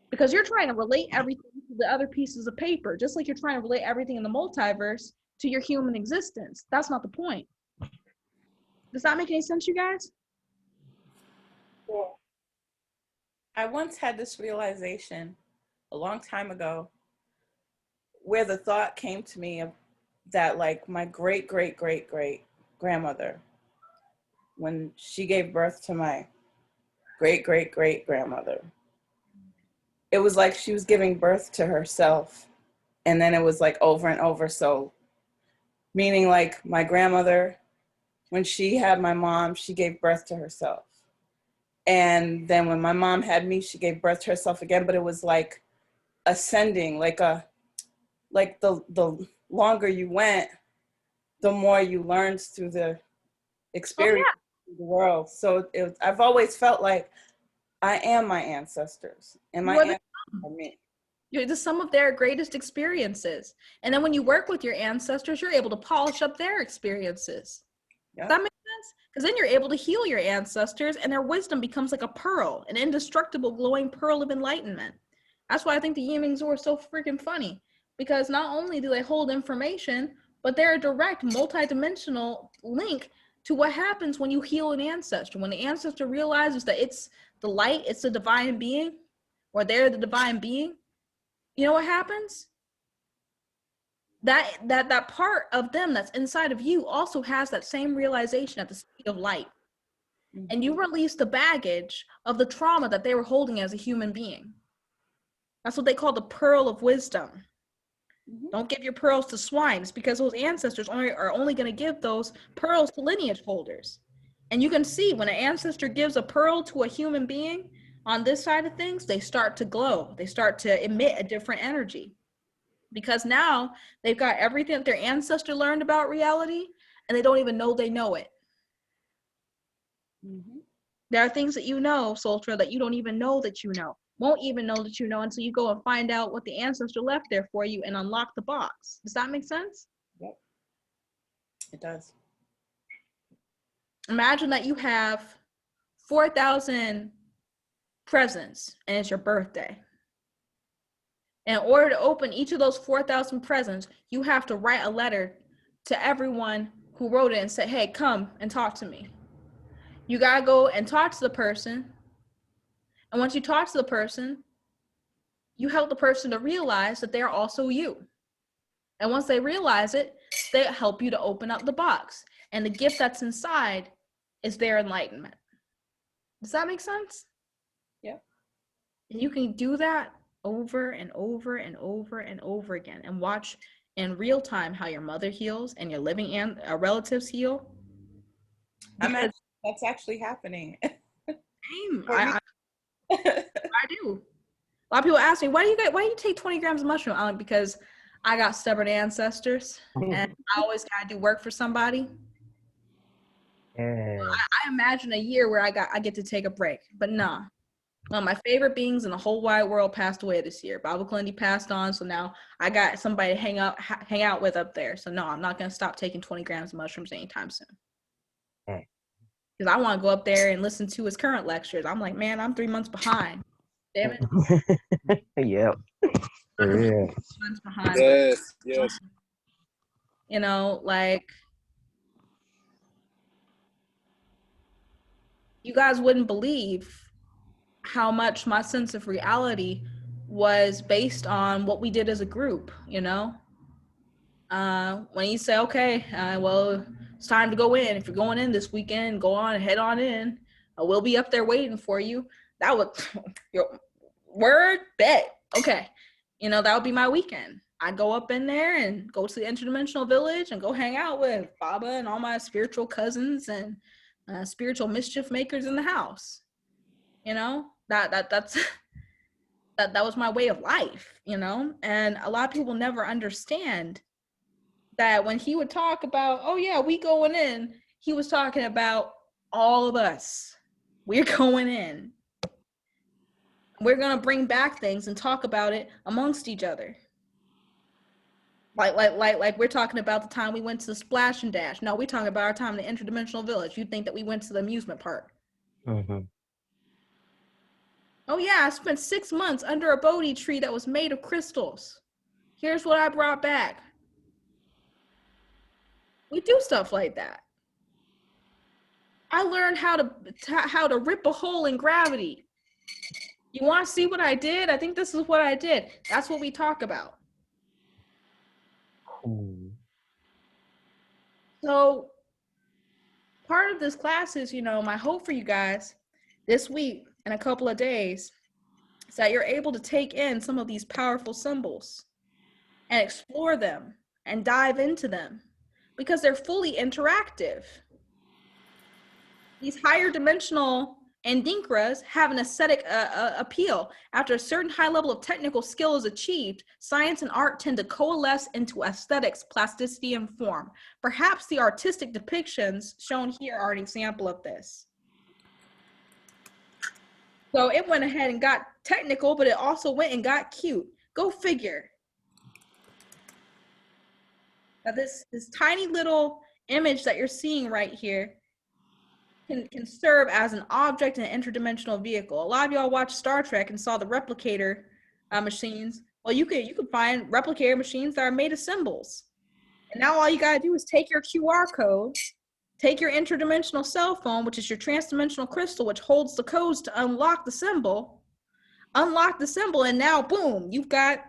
Because you're trying to relate everything to the other pieces of paper, just like you're trying to relate everything in the multiverse to your human existence. That's not the point. Does that make any sense, you guys? Yeah. I once had this realization a long time ago, where the thought came to me of that, like, my great grandmother, when she gave birth to my great grandmother, it was like she was giving birth to herself, and then it was like over and over. So meaning, like, my grandmother, when she had my mom, she gave birth to herself. And then when my mom had me, she gave birth to herself again, but it was like ascending, like the longer you went, the more you learned through the experience. Oh, the world. So I've always felt like I am my ancestors, and my ancestors are me. You're the sum of their greatest experiences. And then when you work with your ancestors, you're able to polish up their experiences. Yep. Does that make sense? Because then you're able to heal your ancestors, and their wisdom becomes like a pearl, an indestructible glowing pearl of enlightenment. That's why I think the Yimings are so freaking funny, because not only do they hold information, but they're a direct multidimensional link to what happens when you heal an ancestor. When the ancestor realizes that it's the light, it's the divine being, or they're the divine being, you know what happens? That part of them that's inside of you also has that same realization at the speed of light. And you release the baggage of the trauma that they were holding as a human being. That's what they call the pearl of wisdom. Don't give your pearls to swines, because those ancestors are only going to give those pearls to lineage holders. And you can see when an ancestor gives a pearl to a human being on this side of things, they start to glow. They start to emit a different energy, because now they've got everything that their ancestor learned about reality, and they don't even know they know it. There are things that you know, Sultra, that you don't even know that you know. Won't even know that you know until you go and find out what the ancestor left there for you and unlock the box. Does that make sense? Yep. It does. Imagine that you have 4,000 presents and it's your birthday. In order to open each of those 4,000 presents, you have to write a letter to everyone who wrote it and say, hey, come and talk to me. You gotta go and talk to the person. And once you talk to the person, you help the person to realize that they're also you. And once they realize it, they help you to open up the box. And the gift that's inside is their enlightenment. Does that make sense? Yeah. And you can do that over and over and over and over again, and watch in real time how your mother heals and your living relatives heal. That's actually happening. Same. I do. A lot of people ask me, why do you take 20 grams of mushroom? I'm like, because I got stubborn ancestors and I always gotta do work for somebody. Yeah. I imagine a year where I get to take a break, but nah. One of my favorite beings in the whole wide world passed away this year. Baba Kalindi passed on, so now I got somebody to hang out with up there. So no, I'm not gonna stop taking 20 grams of mushrooms anytime soon. Because I want to go up there and listen to his current lectures. I'm like, man, I'm 3 months behind. Damn it. Yep. Yeah. Months behind. Yes, yes. You know, like, you guys wouldn't believe how much my sense of reality was based on what we did as a group, you know? When you say, okay, well, it's time to go in. If you're going in this weekend, go on, head on in. We'll be up there waiting for you. That would, your word, bet. Okay. You know, that would be my weekend. I'd go up in there and go to the interdimensional village and go hang out with Baba and all my spiritual cousins and spiritual mischief makers in the house. You know, that's that was my way of life, you know? And a lot of people never understand that when he would talk about, oh yeah, we going in, he was talking about all of us. We're going in. We're going to bring back things and talk about it amongst each other. Like we're talking about the time we went to the Splash and Dash. No, we're talking about our time in the interdimensional village. You'd think that we went to the amusement park. Mm-hmm. Oh yeah, I spent 6 months under a Bodhi tree that was made of crystals. Here's what I brought back. We do stuff like that. I learned how to rip a hole in gravity. You want to see what I did? I think this is what I did. That's what we talk about. Cool. So part of this class is, you know, my hope for you guys this week and a couple of days is that you're able to take in some of these powerful symbols and explore them and dive into them, because they're fully interactive. These higher dimensional Adinkras have an aesthetic appeal. After a certain high level of technical skill is achieved, science and art tend to coalesce into aesthetics, plasticity, and form. Perhaps the artistic depictions shown here are an example of this. So it went ahead and got technical, but it also went and got cute. Go figure. Now this tiny little image that you're seeing right here can serve as an object in an interdimensional vehicle. A lot of y'all watched Star Trek and saw the replicator machines. Well, you could find replicator machines that are made of symbols. And now all you gotta do is take your QR code, take your interdimensional cell phone, which is your transdimensional crystal, which holds the codes to unlock the symbol, and now boom, you've got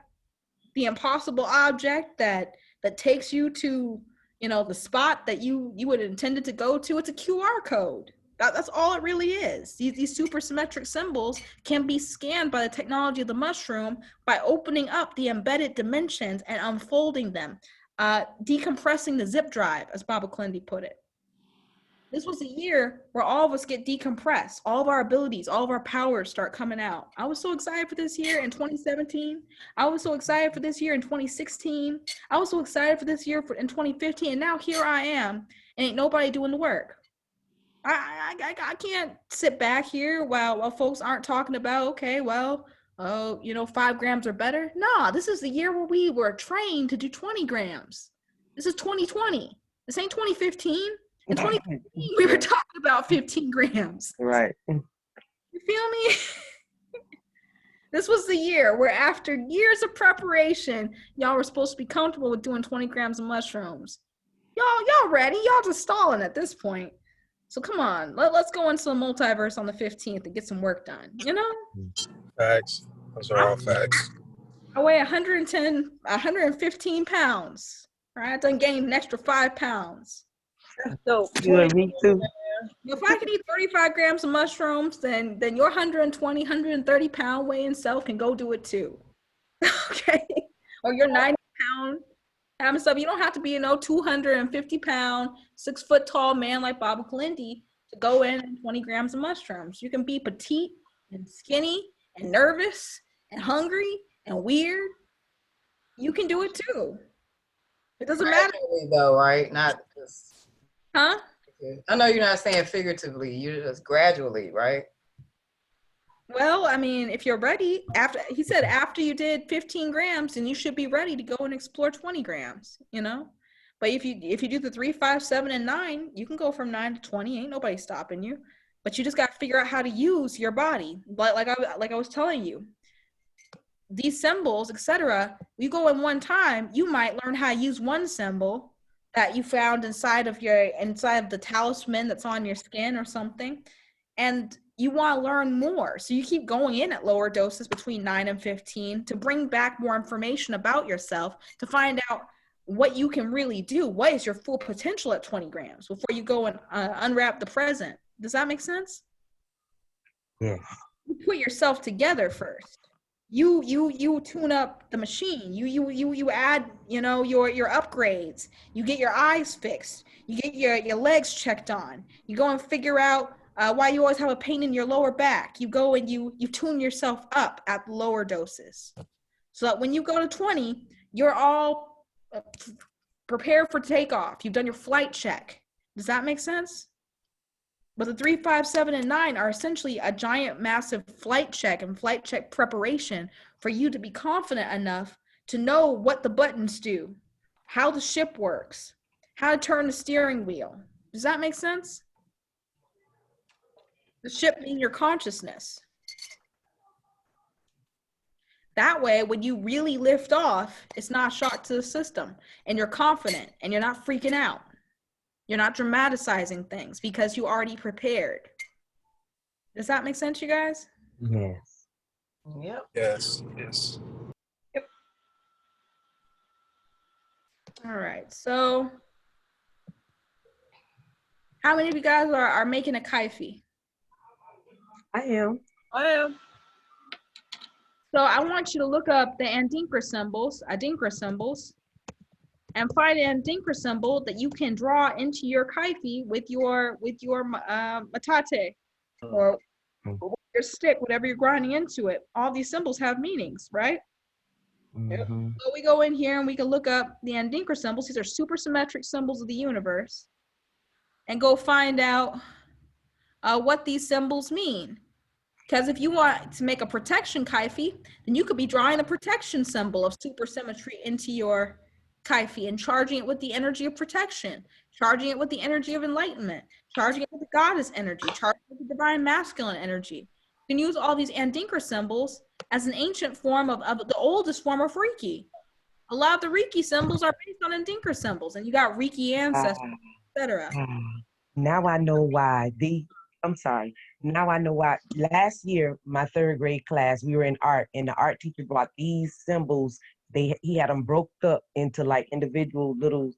the impossible object that takes you to, you know, the spot that you would have intended to go to. It's a QR code. That's all it really is. These supersymmetric symbols can be scanned by the technology of the mushroom by opening up the embedded dimensions and unfolding them, decompressing the zip drive, as Baba Clendy put it. This was a year where all of us get decompressed. All of our abilities, all of our powers start coming out. I was so excited for this year in 2017. I was so excited for this year in 2016. I was so excited for this year in 2015. And now here I am, and ain't nobody doing the work. I can't sit back here while folks aren't talking about, okay, well, you know, 5 grams are better. Nah, this is the year where we were trained to do 20 grams. This is 2020. This ain't 2015. In 2015, we were talking about 15 grams. Right. You feel me? This was the year where after years of preparation, y'all were supposed to be comfortable with doing 20 grams of mushrooms. Y'all ready? Y'all just stalling at this point. So come on, let's go into the multiverse on the 15th and get some work done, you know? Facts. Those are all facts. I weigh 115 pounds. Right? I done gained an extra 5 pounds. So You and me too. If I could eat 35 grams of mushrooms, then your 120, 130 pound weighing self can go do it too. Okay? Or your 90 pound having stuff. You don't have to be, 250 pound, 6 foot tall man like Baba Clendy to go in 20 grams of mushrooms. You can be petite and skinny and nervous and hungry and weird. You can do it too. It doesn't matter. Though, right? Not just. Huh? I know you're not saying figuratively. You're just gradually, right? Well, I mean, if you're ready, after you did 15 grams, then you should be ready to go and explore 20 grams, But if you do the 3, 5, 7, and 9, you can go from 9 to 20. Ain't nobody stopping you. But you just got to figure out how to use your body. Like I was telling you, these symbols, etc. You go in one time, you might learn how to use one symbol that you found inside of the talisman that's on your skin or something, and you want to learn more. So you keep going in at lower doses between 9 and 15 to bring back more information about yourself, to find out what you can really do. What is your full potential at 20 grams before you go and unwrap the present? Does that make sense? Yeah. You put yourself together first. You tune up the machine. You add, your upgrades. You get your eyes fixed. You get your legs checked on. You go and figure out why you always have a pain in your lower back. You go and you tune yourself up at lower doses, so that when you go to 20, you're all prepared for takeoff. You've done your flight check. Does that make sense? But the 3, 5, 7, and 9 are essentially a giant, massive flight check and flight check preparation for you to be confident enough to know what the buttons do, how the ship works, how to turn the steering wheel. Does that make sense? The ship being your consciousness. That way, when you really lift off, it's not a shock to the system, and you're confident, and you're not freaking out. You're not dramatizing things because you already prepared. Does that make sense, you guys? Yes. Yep. Yes. Yep. All right. So, how many of you guys are making a kaifi? I am. So I want you to look up the Adinkra symbols, and find an Adinkra symbol that you can draw into your kaifi with your matate, or Your stick, whatever you're grinding into it, all these symbols have meanings, right? Mhm. So we go in here and we can look up the Andinker symbols. These are supersymmetric symbols of the universe, and go find out what these symbols mean. Because if you want to make a protection Kaifi, then you could be drawing a protection symbol of supersymmetry into your Kaifi and charging it with the energy of protection, charging it with the energy of enlightenment, charging it with the goddess energy, charging it with the divine masculine energy. You can use all these Andinker symbols as an ancient form of the oldest form of Reiki. A lot of the Reiki symbols are based on Andinker symbols, and you got Reiki ancestors, etc. Now I know why. I'm sorry. Now I know why. Last year, my third grade class, we were in art, and the art teacher brought these symbols. He had them broke up into like individual little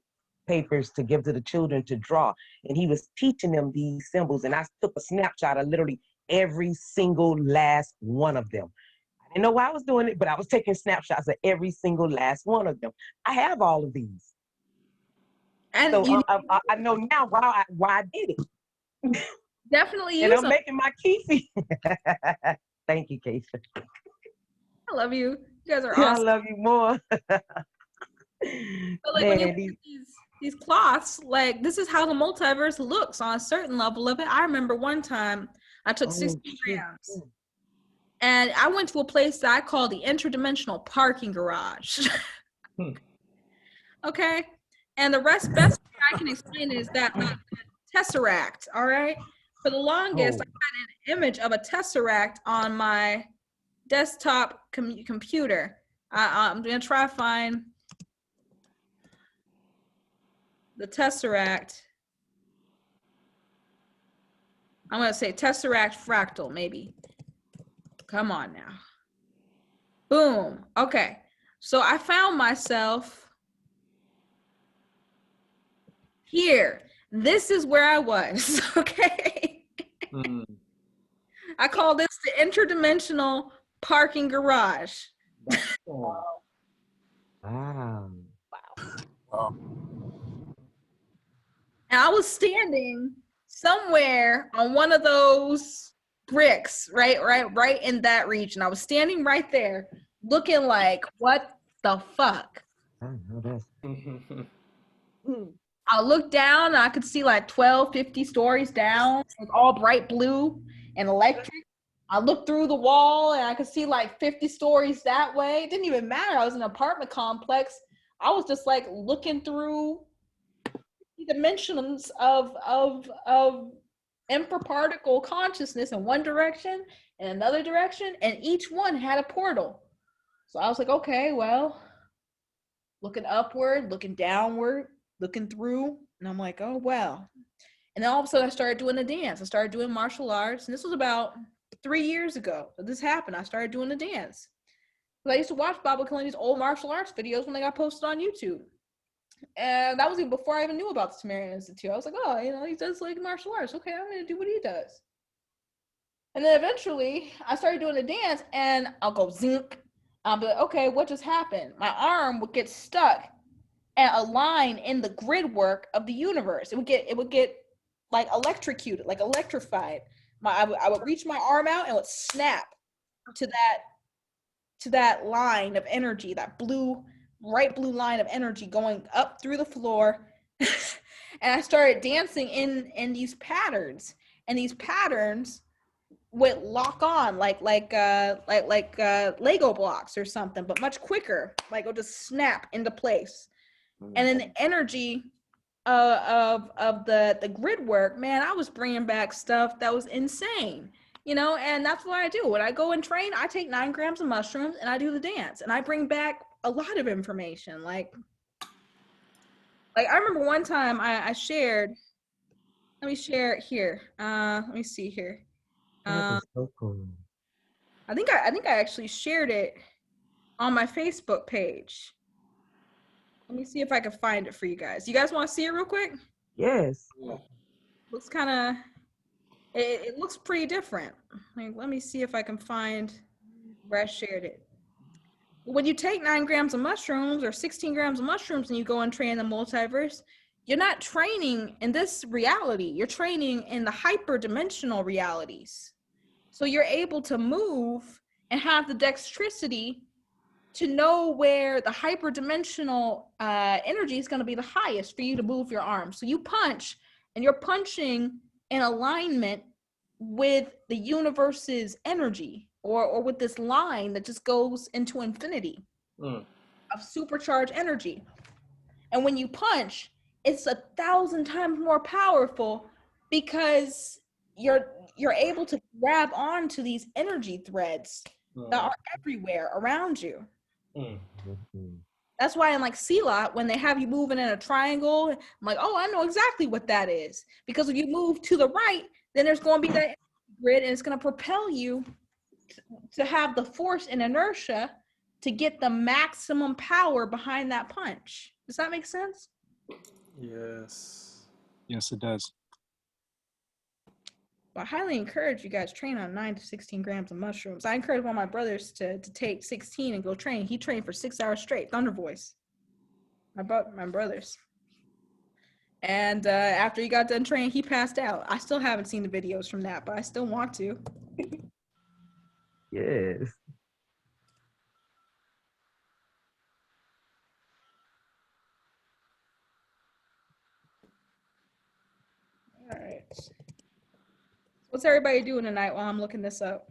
papers to give to the children to draw, and he was teaching them these symbols. And I took a snapshot of literally every single last one of them. I didn't know why I was doing it, but I was taking snapshots of every single last one of them. I have all of these. And so I know now why I did it. Definitely and use I'm them. making my Keefe. Thank you, Keisha. I love you. You guys are I awesome. love you more. But like Man, when you look at these cloths, like this is how the multiverse looks on a certain level of it. I remember one time I took 60 grams and I went to a place that I call the interdimensional parking garage. Okay. And the best way I can explain it is that tesseract, all right? For the longest, I had an image of a tesseract on my desktop computer. I'm gonna try to find the tesseract. I'm gonna say tesseract fractal, maybe. Come on now. Boom. Okay. So I found myself here. This is where I was. Okay. I call this the interdimensional parking garage. Wow. And I was standing somewhere on one of those bricks, right in that region. I was standing right there looking like, what the fuck? I looked down and I could see like 12, 50 stories down. It was all bright blue and electric. I looked through the wall and I could see like 50 stories that way. It didn't even matter. I was in an apartment complex. I was just like looking through the dimensions of infraparticle consciousness in one direction and another direction, and each one had a portal. So I was like, okay, well, looking upward, looking downward, looking through, and I'm like, oh, well. And then all of a sudden I started doing the dance. I started doing martial arts, and this was about 3 years ago that this happened. I started doing the dance. I used to watch Baba Kalini's old martial arts videos when they got posted on YouTube. And that was even before I even knew about the Sumerian Institute. I was like, oh, he does like martial arts. Okay, I'm going to do what he does. And then eventually I started doing the dance and I'll go zinc. I'll be like, okay, what just happened? My arm would get stuck at a line in the grid work of the universe. It would get like electrocuted, like electrified. I would reach my arm out and it would snap to that line of energy, that bright blue line of energy going up through the floor. And I started dancing in these patterns, and these patterns would lock on like Lego blocks or something, but much quicker. Like it'll just snap into place. And then the energy of the grid work, man, I was bringing back stuff that was insane. And that's what I do. When I go and train, I take 9 grams of mushrooms and I do the dance, and I bring back a lot of information. Like I remember one time I shared, let me share it here. Let me see here. That is so cool. I think I actually shared it on my Facebook page. Let me see if I can find it for you guys. You guys want to see it real quick? Yes. Looks kind of, it looks pretty different. Like, let me see if I can find where I shared it. When you take 9 grams of mushrooms or 16 grams of mushrooms and you go and train the multiverse, you're not training in this reality. You're training in the hyperdimensional realities. So you're able to move and have the dexterity to know where the hyperdimensional energy is going to be the highest for you to move your arm. So you punch, and you're punching in alignment with the universe's energy, or with this line that just goes into infinity of supercharged energy. And when you punch, it's 1,000 times more powerful because you're able to grab onto these energy threads that are everywhere around you. That's why in like C-Lot, when they have you moving in a triangle, I'm like, oh, I know exactly what that is. Because if you move to the right, then there's going to be that grid, and it's going to propel you to have the force and inertia to get the maximum power behind that punch. Does that make sense? Yes. Yes, it does. Well, I highly encourage you guys train on 9 to 16 grams of mushrooms. I encourage one of my brothers to take 16 and go train. He trained for 6 hours straight, Thunder Voice. My brothers. And after he got done training, he passed out. I still haven't seen the videos from that, but I still want to. Yes. All right. What's everybody doing tonight while I'm looking this up?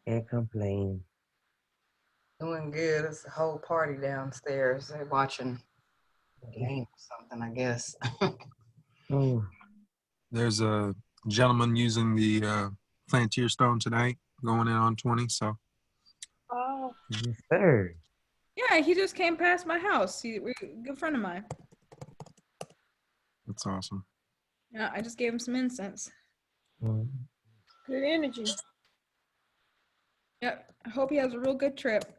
Can't complain. Doing good. It's a whole party downstairs. They're watching a game or something, I guess. There's a gentleman using the Plantier Stone tonight, going in on 20. So. Oh. Yes, sir. Yeah, he just came past my house. We're a good friend of mine. That's awesome. Yeah, I just gave him some incense. Mm. Good energy. Yep. I hope he has a real good trip.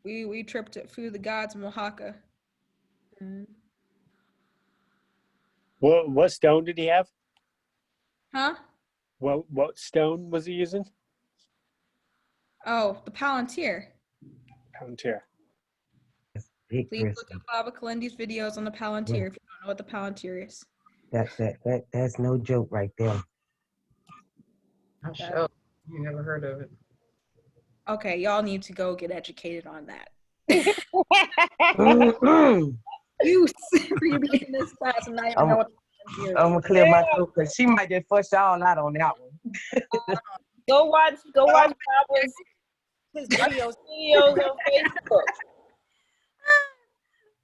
We tripped at Food of the Gods in Oaxaca. What stone did he have? Huh? What stone was he using? Oh, the Palantir. Palantir. Please look at Baba Kalendi's videos on the Palantir if you don't know what the Palantir is. That's no joke right there. I'm sure you never heard of it. Okay, y'all need to go get educated on that. You be in this class and not even know what the Palantir is. I'm gonna clear my throat because she might just fuss y'all out on that one. Go watch Baba's his videos on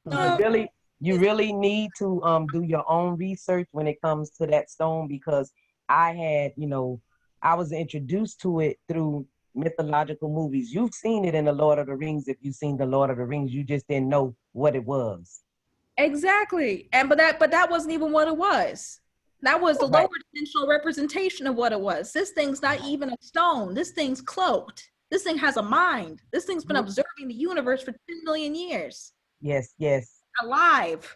Facebook. You really need to do your own research when it comes to that stone, because I was introduced to it through mythological movies. You've seen it in the Lord of the Rings. If you've seen the Lord of the Rings, you just didn't know what it was. Exactly. But that wasn't even what it was. That was the lower dimensional representation of what it was. This thing's not even a stone. This thing's cloaked. This thing has a mind. This thing's been observing the universe for 10 million years. Yes. Alive.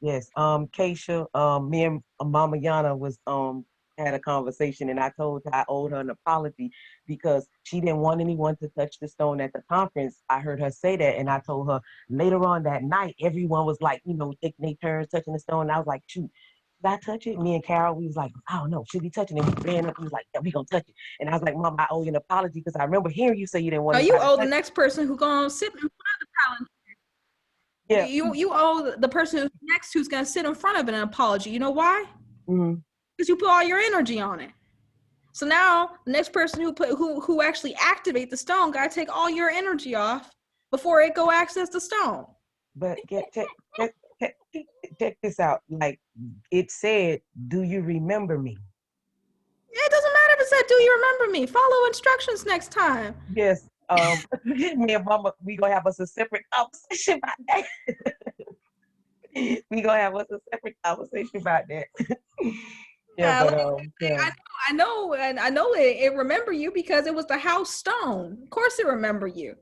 Yes. Keisha, me and Mama Yana had a conversation, and I told her I owed her an apology because she didn't want anyone to touch the stone at the conference. I heard her say that, and I told her later on that night, everyone was like, taking their turns touching the stone. And I was like, shoot, should I touch it? Me and Carol, we was like, I don't know, should we touch it? And we ran up, we was like, yeah, we gonna touch it. And I was like, Mom, I owe you an apology because I remember hearing you say you didn't want to. You owe the next person who's gonna sit in front of the Palantir. Yeah. You owe the person who's next who's gonna sit in front of it an apology. You know why? Because you put all your energy on it. So now the next person who actually activate the stone gotta take all your energy off before it go access the stone. But check this out. Like it said, do you remember me? It doesn't matter if it said, do you remember me? Follow instructions next time. Yes. Me and Mama, we gonna have us a separate conversation about that. We gonna have us a separate conversation about that. I know it remember you because it was the house stone. Of course it remember you.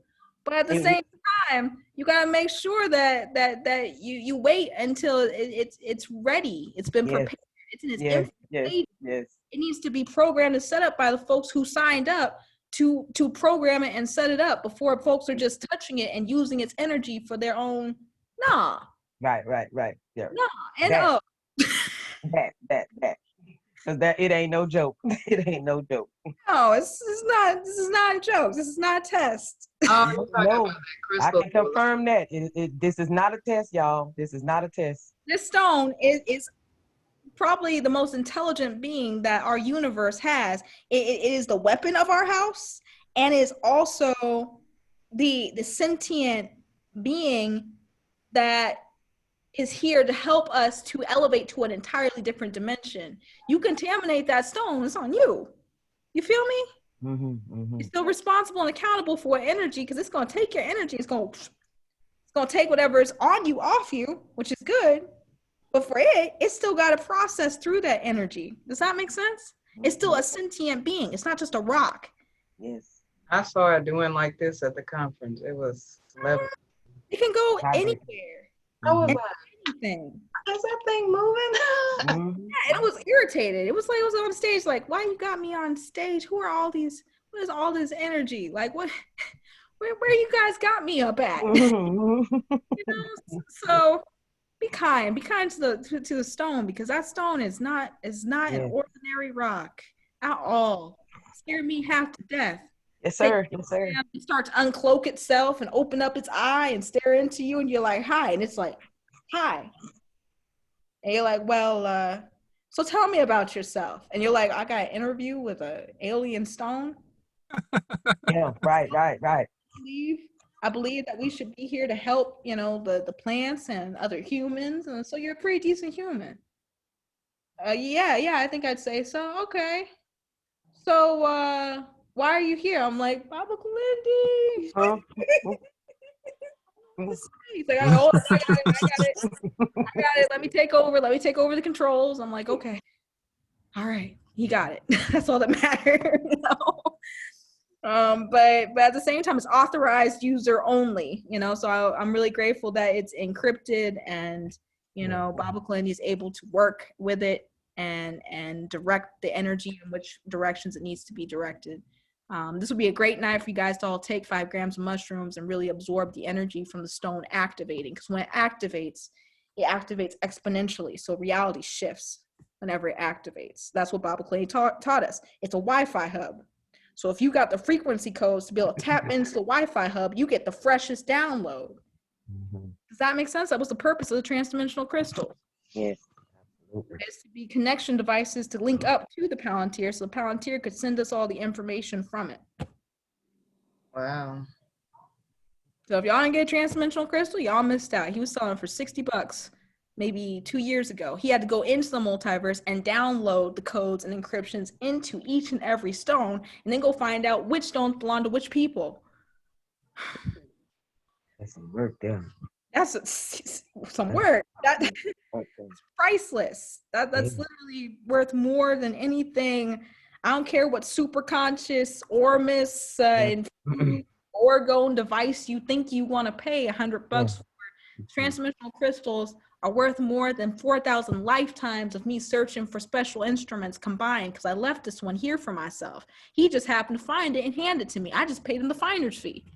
But at the same time, you gotta make sure that you wait until it's ready. It's been prepared. It's in its infant stage. It needs to be programmed and set up by the folks who signed up to program it and set it up before folks are just touching it and using its energy for their own. Nah. Right. Yeah. Nah. And that. Cause it ain't no joke. It ain't no joke. No, this is not a joke. This is not a test. Oh, you're talking No, about that I crystal. can confirm that. This is not a test, y'all. This is not a test. This stone is probably the most intelligent being that our universe has. It is the weapon of our house, and is also the sentient being that is here to help us to elevate to an entirely different dimension. You contaminate that stone, it's on you. You feel me? You're still responsible and accountable for energy, because it's going to take your energy. It's going to take whatever is on you off you, which is good. But for it's still got to process through that energy. Does that make sense? It's still a sentient being. It's not just a rock. Yes. I saw it doing like this at the conference. It was level. It can go anywhere. I was like, Anything. is that thing moving? Yeah, and it was irritated. It was like, it was on stage, like, why you got me on stage? Who are all these? What is all this energy? Like, what? Where you guys got me up at? You know? So be kind to the stone, because that stone is not an ordinary rock at all. It scared me half to death. Yes, sir. Yes, sir. It starts to uncloak itself and open up its eye and stare into you, and you're like, hi, and it's like, hi. And you're like, well, so tell me about yourself. And you're like, I got an interview with an alien stone. Yeah, right. I believe that we should be here to help, the plants and other humans. And so you're a pretty decent human. Yeah, I think I'd say so. Okay. So why are you here? I'm like, Baba Kalindi. He's like, I got it. Let me take over the controls. I'm like, okay. All right. He got it. That's all that matters. But at the same time, it's authorized user only, so I'm really grateful that it's encrypted, and, Baba Kalindi is able to work with it and direct the energy in which directions it needs to be directed. This would be a great night for you guys to all take 5 grams of mushrooms and really absorb the energy from the stone activating, because when it activates exponentially. So reality shifts whenever it activates. That's what Baba Kalindi taught us. It's a Wi-Fi hub. So if you got the frequency codes to be able to tap into the Wi-Fi hub, you get the freshest download. Does that make sense? That was the purpose of the transdimensional crystals. Yes. Is to be connection devices to link up to the Palantir, so the Palantir could send us all the information from it. Wow. So if y'all didn't get a transdimensional crystal, y'all missed out. He was selling for $60 maybe 2 years ago. He had to go into the multiverse and download the codes and encryptions into each and every stone, and then go find out which stones belong to which people. That's some work there. That's some work. That's priceless. That's literally worth more than anything. I don't care what super conscious Ormus orgone device you think you want to pay $100 for. Transdimensional crystals are worth more than 4,000 lifetimes of me searching for special instruments combined, because I left this one here for myself. He just happened to find it and hand it to me. I just paid him the finder's fee.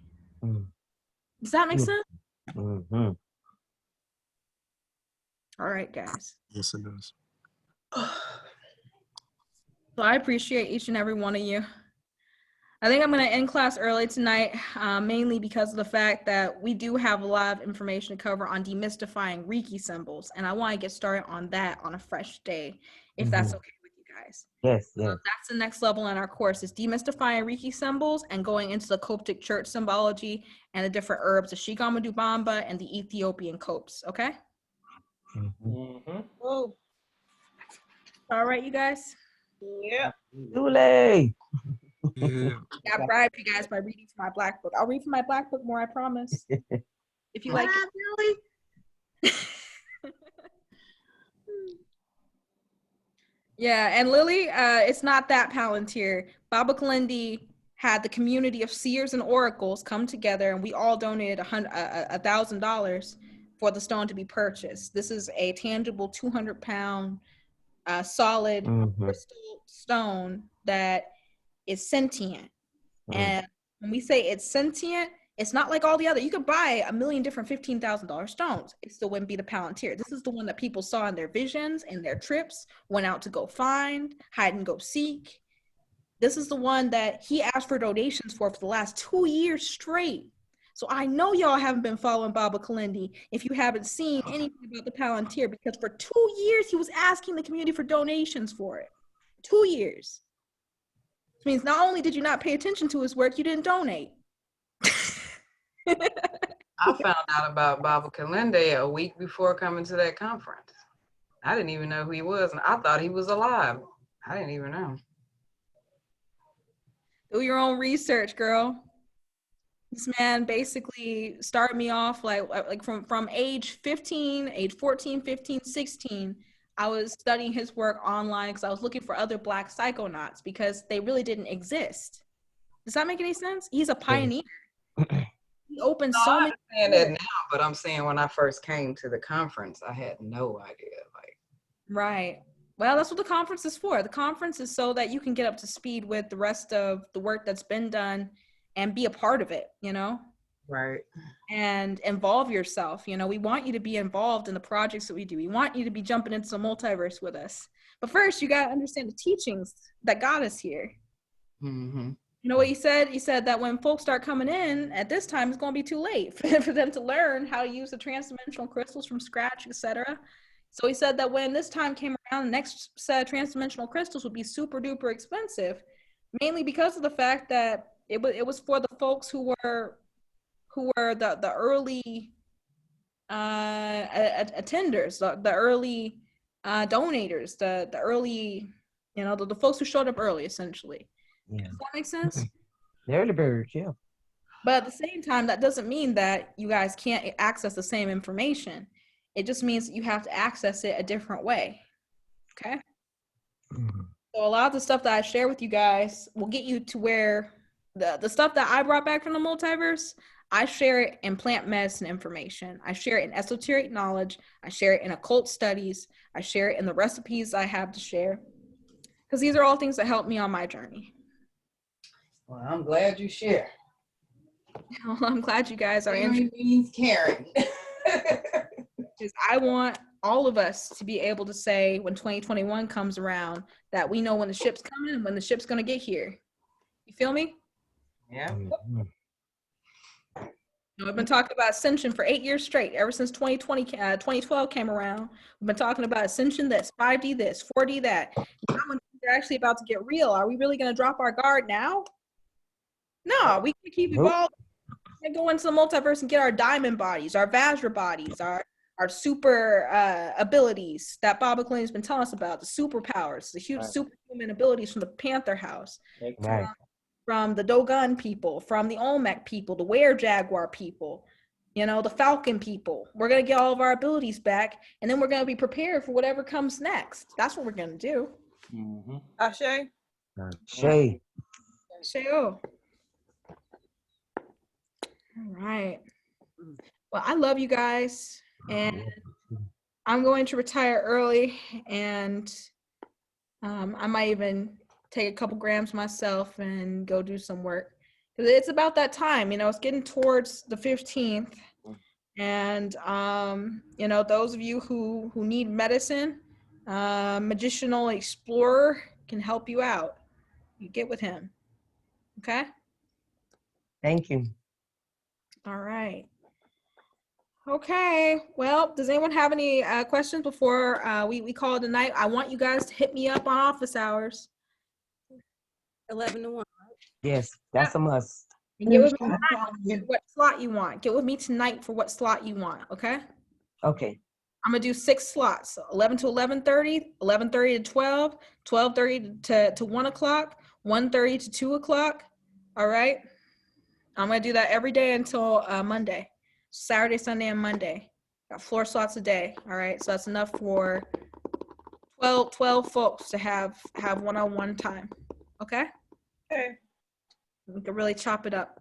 Does that make sense? All right, guys. Yes, it does. So I appreciate each and every one of you. I think I'm going to end class early tonight, mainly because of the fact that we do have a lot of information to cover on demystifying Reiki symbols, and I want to get started on that on a fresh day, if that's okay with you guys. Yes. So that's the next level in our course, is demystifying Reiki symbols and going into the Coptic church symbology and the different herbs, the Shigama Dubamba and the Ethiopian copes, okay? Oh. All right, you guys? Yeah. Dule. Yeah. I bribed you guys by reading from my black book. I'll read from my black book more, I promise. If you like it. Really? Yeah, and Lily, it's not that Palantir. Baba Kalindi had the community of seers and oracles come together, and we all donated $1,000 for the stone to be purchased. This is a tangible 200-pound solid crystal stone that is sentient. And when we say it's sentient It's not like all the other. You could buy a million different $15,000 stones. It still wouldn't be the Palantir. This is the one that people saw in their visions and their trips, went out to go find, hide and go seek. This is the one that he asked for donations for the last 2 years straight. So I know y'all haven't been following Baba Kalindi if you haven't seen anything about the Palantir, because for 2 years he was asking the community for donations for it. 2 years. Which means not only did you not pay attention to his work, you didn't donate. I found out about Baba Kalende a week before coming to that conference. I didn't even know who he was, and I thought he was alive. I didn't even know. Do your own research, girl. This man basically started me off like from age 15, age 14, 15, 16. I was studying his work online because I was looking for other Black psychonauts because they really didn't exist. Does that make any sense? He's a pioneer. He opened so many. I'm saying that now, but I'm saying when I first came to the conference, I had no idea. Right. Well, that's what the conference is for. The conference is so that you can get up to speed with the rest of the work that's been done and be a part of it, you know? Right. And involve yourself. You know, we want you to be involved in the projects that we do. We want you to be jumping into the multiverse with us. But first, you got to understand the teachings that got us here. Mm-hmm. You know what he said? He said that when folks start coming in at this time, it's going to be too late for them to learn how to use the transdimensional crystals from scratch, etc. So he said that when this time came around, the next set of transdimensional crystals would be super duper expensive, mainly because of the fact that it was for the folks who were the early attenders, the early donators, the early, you know, the folks who showed up early, essentially. Yeah. Does that make sense? The early birds, yeah. But at the same time, that doesn't mean that you guys can't access the same information. It just means that you have to access it a different way. Okay? Mm-hmm. So a lot of the stuff that I share with you guys will get you to where the stuff that I brought back from the multiverse, I share it in plant medicine information. I share it in esoteric knowledge. I share it in occult studies. I share it in the recipes I have to share. Because these are all things that help me on my journey. Well, I'm glad you share. Well, I'm glad you guys are interested. Means caring. Because I want all of us to be able to say when 2021 comes around that we know when the ship's coming and when the ship's going to get here. You feel me? Yeah. Mm-hmm. We've been talking about ascension for 8 years straight. Ever since 2012 came around, we've been talking about ascension this, 5D this, 4D that. Now when they're actually about to get real, are we really going to drop our guard now? No, we can keep evolving and go into the multiverse and get our diamond bodies, our Vajra bodies, our super abilities that Baba Kalindi's been telling us about, the superpowers, the huge superhuman abilities from the Panther House. Right. From the Dogon people, from the Olmec people, the Were Jaguar people, you know, the Falcon people. We're going to get all of our abilities back, and then we're going to be prepared for whatever comes next. That's what we're going to do. Mm-hmm. Ashe? Shay. Shayo. All right. Well, I love you guys, and I'm going to retire early, and I might even take a couple grams myself and go do some work. Because it's about that time, you know, it's getting towards the 15th. And, you know, those of you who need medicine, Magicianal Explorer can help you out. You get with him. Okay? Thank you. All right. Okay. Well, does anyone have any questions before we call it a night? I want you guys to hit me up on office hours. 11 to 1. Yes, that's a must. And get with me tonight for what slot you want. Get with me tonight for what slot you want, okay? Okay. I'm going to do 6 slots, 11 to 11:30, 11:30 to 12, 12:30 to 1 o'clock, 1:30 to 2 o'clock, all right? I'm going to do that every day until Monday, Saturday, Sunday, and Monday. Got 4 slots a day, all right? So that's enough for 12 folks to have one-on-one time, okay? Okay. We can really chop it up.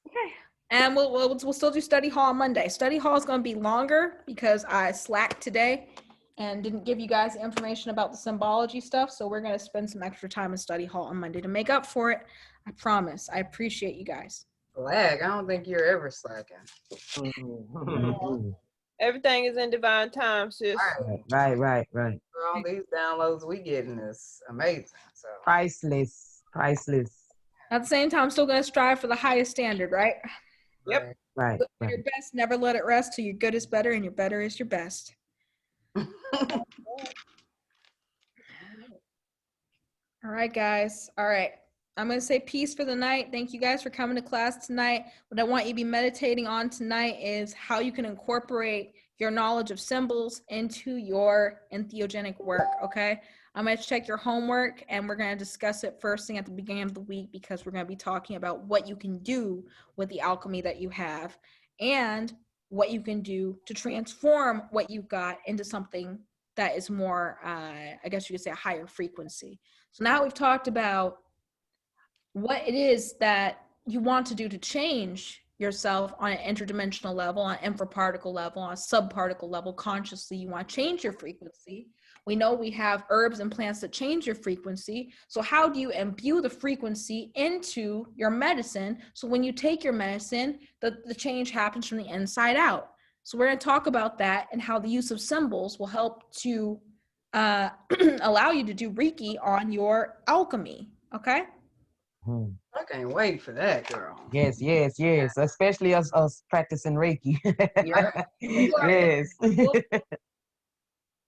Okay. And we'll still do study hall on Monday. Study hall is going to be longer because I slacked today, and didn't give you guys the information about the symbology stuff. So we're going to spend some extra time in study hall on Monday to make up for it. I promise. I appreciate you guys. Flag, I don't think you're ever slacking. Everything is in divine time, sis. Right. All these downloads we getting is amazing. So Priceless. At the same time, I'm still going to strive for the highest standard, right? Yep. Right. Do your best, never let it rest till your good is better and your better is your best. All right, guys. All right. I'm going to say peace for the night. Thank you guys for coming to class tonight. What I want you to be meditating on tonight is how you can incorporate your knowledge of symbols into your entheogenic work, okay? I'm going to check your homework, and we're going to discuss it first thing at the beginning of the week, because we're going to be talking about what you can do with the alchemy that you have and what you can do to transform what you've got into something that is more, I guess you could say, a higher frequency. So now we've talked about what it is that you want to do to change yourself on an interdimensional level, on an infraparticle level, on a subparticle level. Consciously, you want to change your frequency. We know we have herbs and plants that change your frequency. So how do you imbue the frequency into your medicine? So when you take your medicine, the change happens from the inside out. So we're going to talk about that and how the use of symbols will help to allow you to do Reiki on your alchemy. Okay? I can't wait for that, girl. Yes. Especially us practicing Reiki. Yeah. Yes.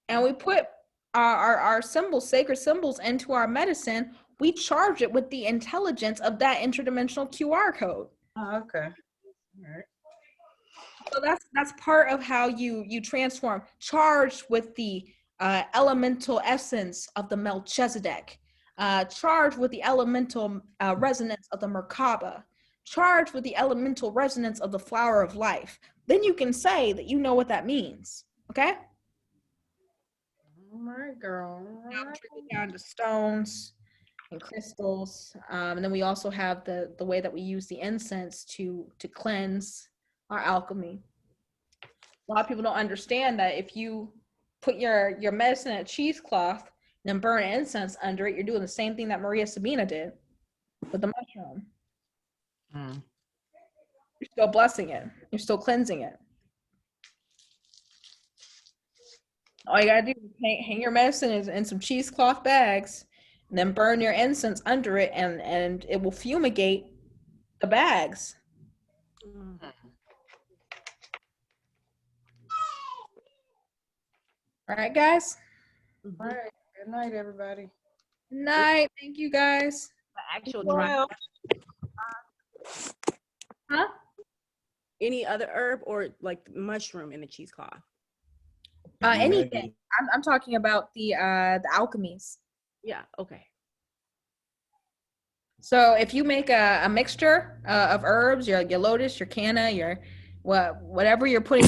And we put our symbols, sacred symbols, into our medicine. We charge it with the intelligence of that interdimensional QR code. Oh, okay. All right. So that's part of how you transform. Charged with the elemental essence of the Melchizedek. Charged with the elemental resonance of the Merkaba, charged with the elemental resonance of the flower of life. Then you can say that you know what that means. Okay? All right, girl. Now break it down to stones and crystals. And then we also have the way that we use the incense to cleanse our alchemy. A lot of people don't understand that if you put your medicine in a cheesecloth and then burn incense under it, you're doing the same thing that Maria Sabina did with the mushroom. You're still blessing it. You're still cleansing it. All you gotta do is hang your medicine in some cheesecloth bags and then burn your incense under it, and it will fumigate the bags. All right, guys? All right. Good night, everybody. Good night. Thank you, guys. Actual Well, Huh? any other herb or like mushroom in the cheesecloth? Anything. I'm talking about the alchemies. Yeah, okay. So if you make a mixture of herbs, your lotus, your canna, your whatever you're putting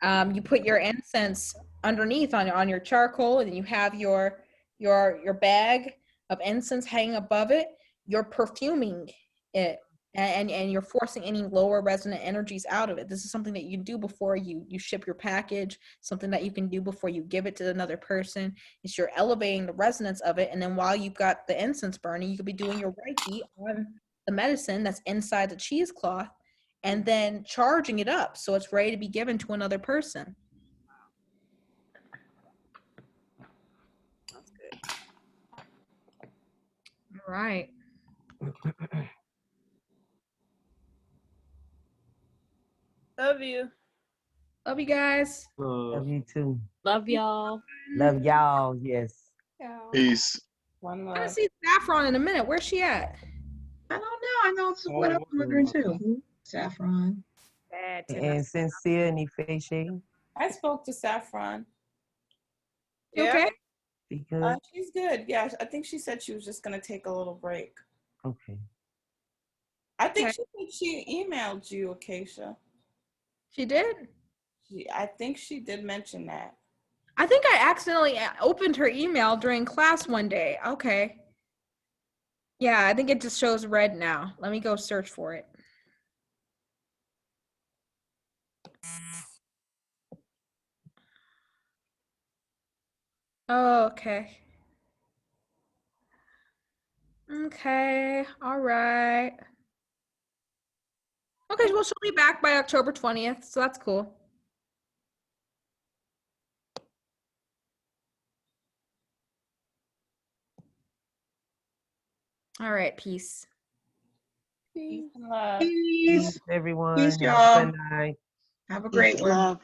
together, you put your incense underneath on your charcoal, and then you have your bag of incense hanging above it. You're perfuming it, and you're forcing any lower resonant energies out of it. This is something that you can do before you ship your package, something that you can do before you give it to another person. Is you're elevating the resonance of it, and then while you've got the incense burning, you could be doing your Reiki on the medicine that's inside the cheesecloth, and then charging it up so it's ready to be given to another person. Sounds good. All right. love you. Love you guys. Love you too. Love y'all. Love y'all. Yes. Peace. One I'm love. gonna see Saffron in a minute. Where's she at? I don't know. I know it's what I'm wondering too. Saffron. Bad And Sincere and Ife. I spoke to Saffron. You okay? Because She's good. Yeah, I think she said she was just gonna take a little break. okay. I think she said she emailed you, Acacia. She did? I think she did mention that. I think I accidentally opened her email during class one day. Okay. Yeah, I think it just shows red now. Let me go search for it. Oh, okay. Okay, all right. Okay, well, she'll be back by October 20th, so that's cool. All right, peace. Peace and love. Peace. Peace, everyone. Peace, Have a y'all. good night. Have a Peace great and one. love.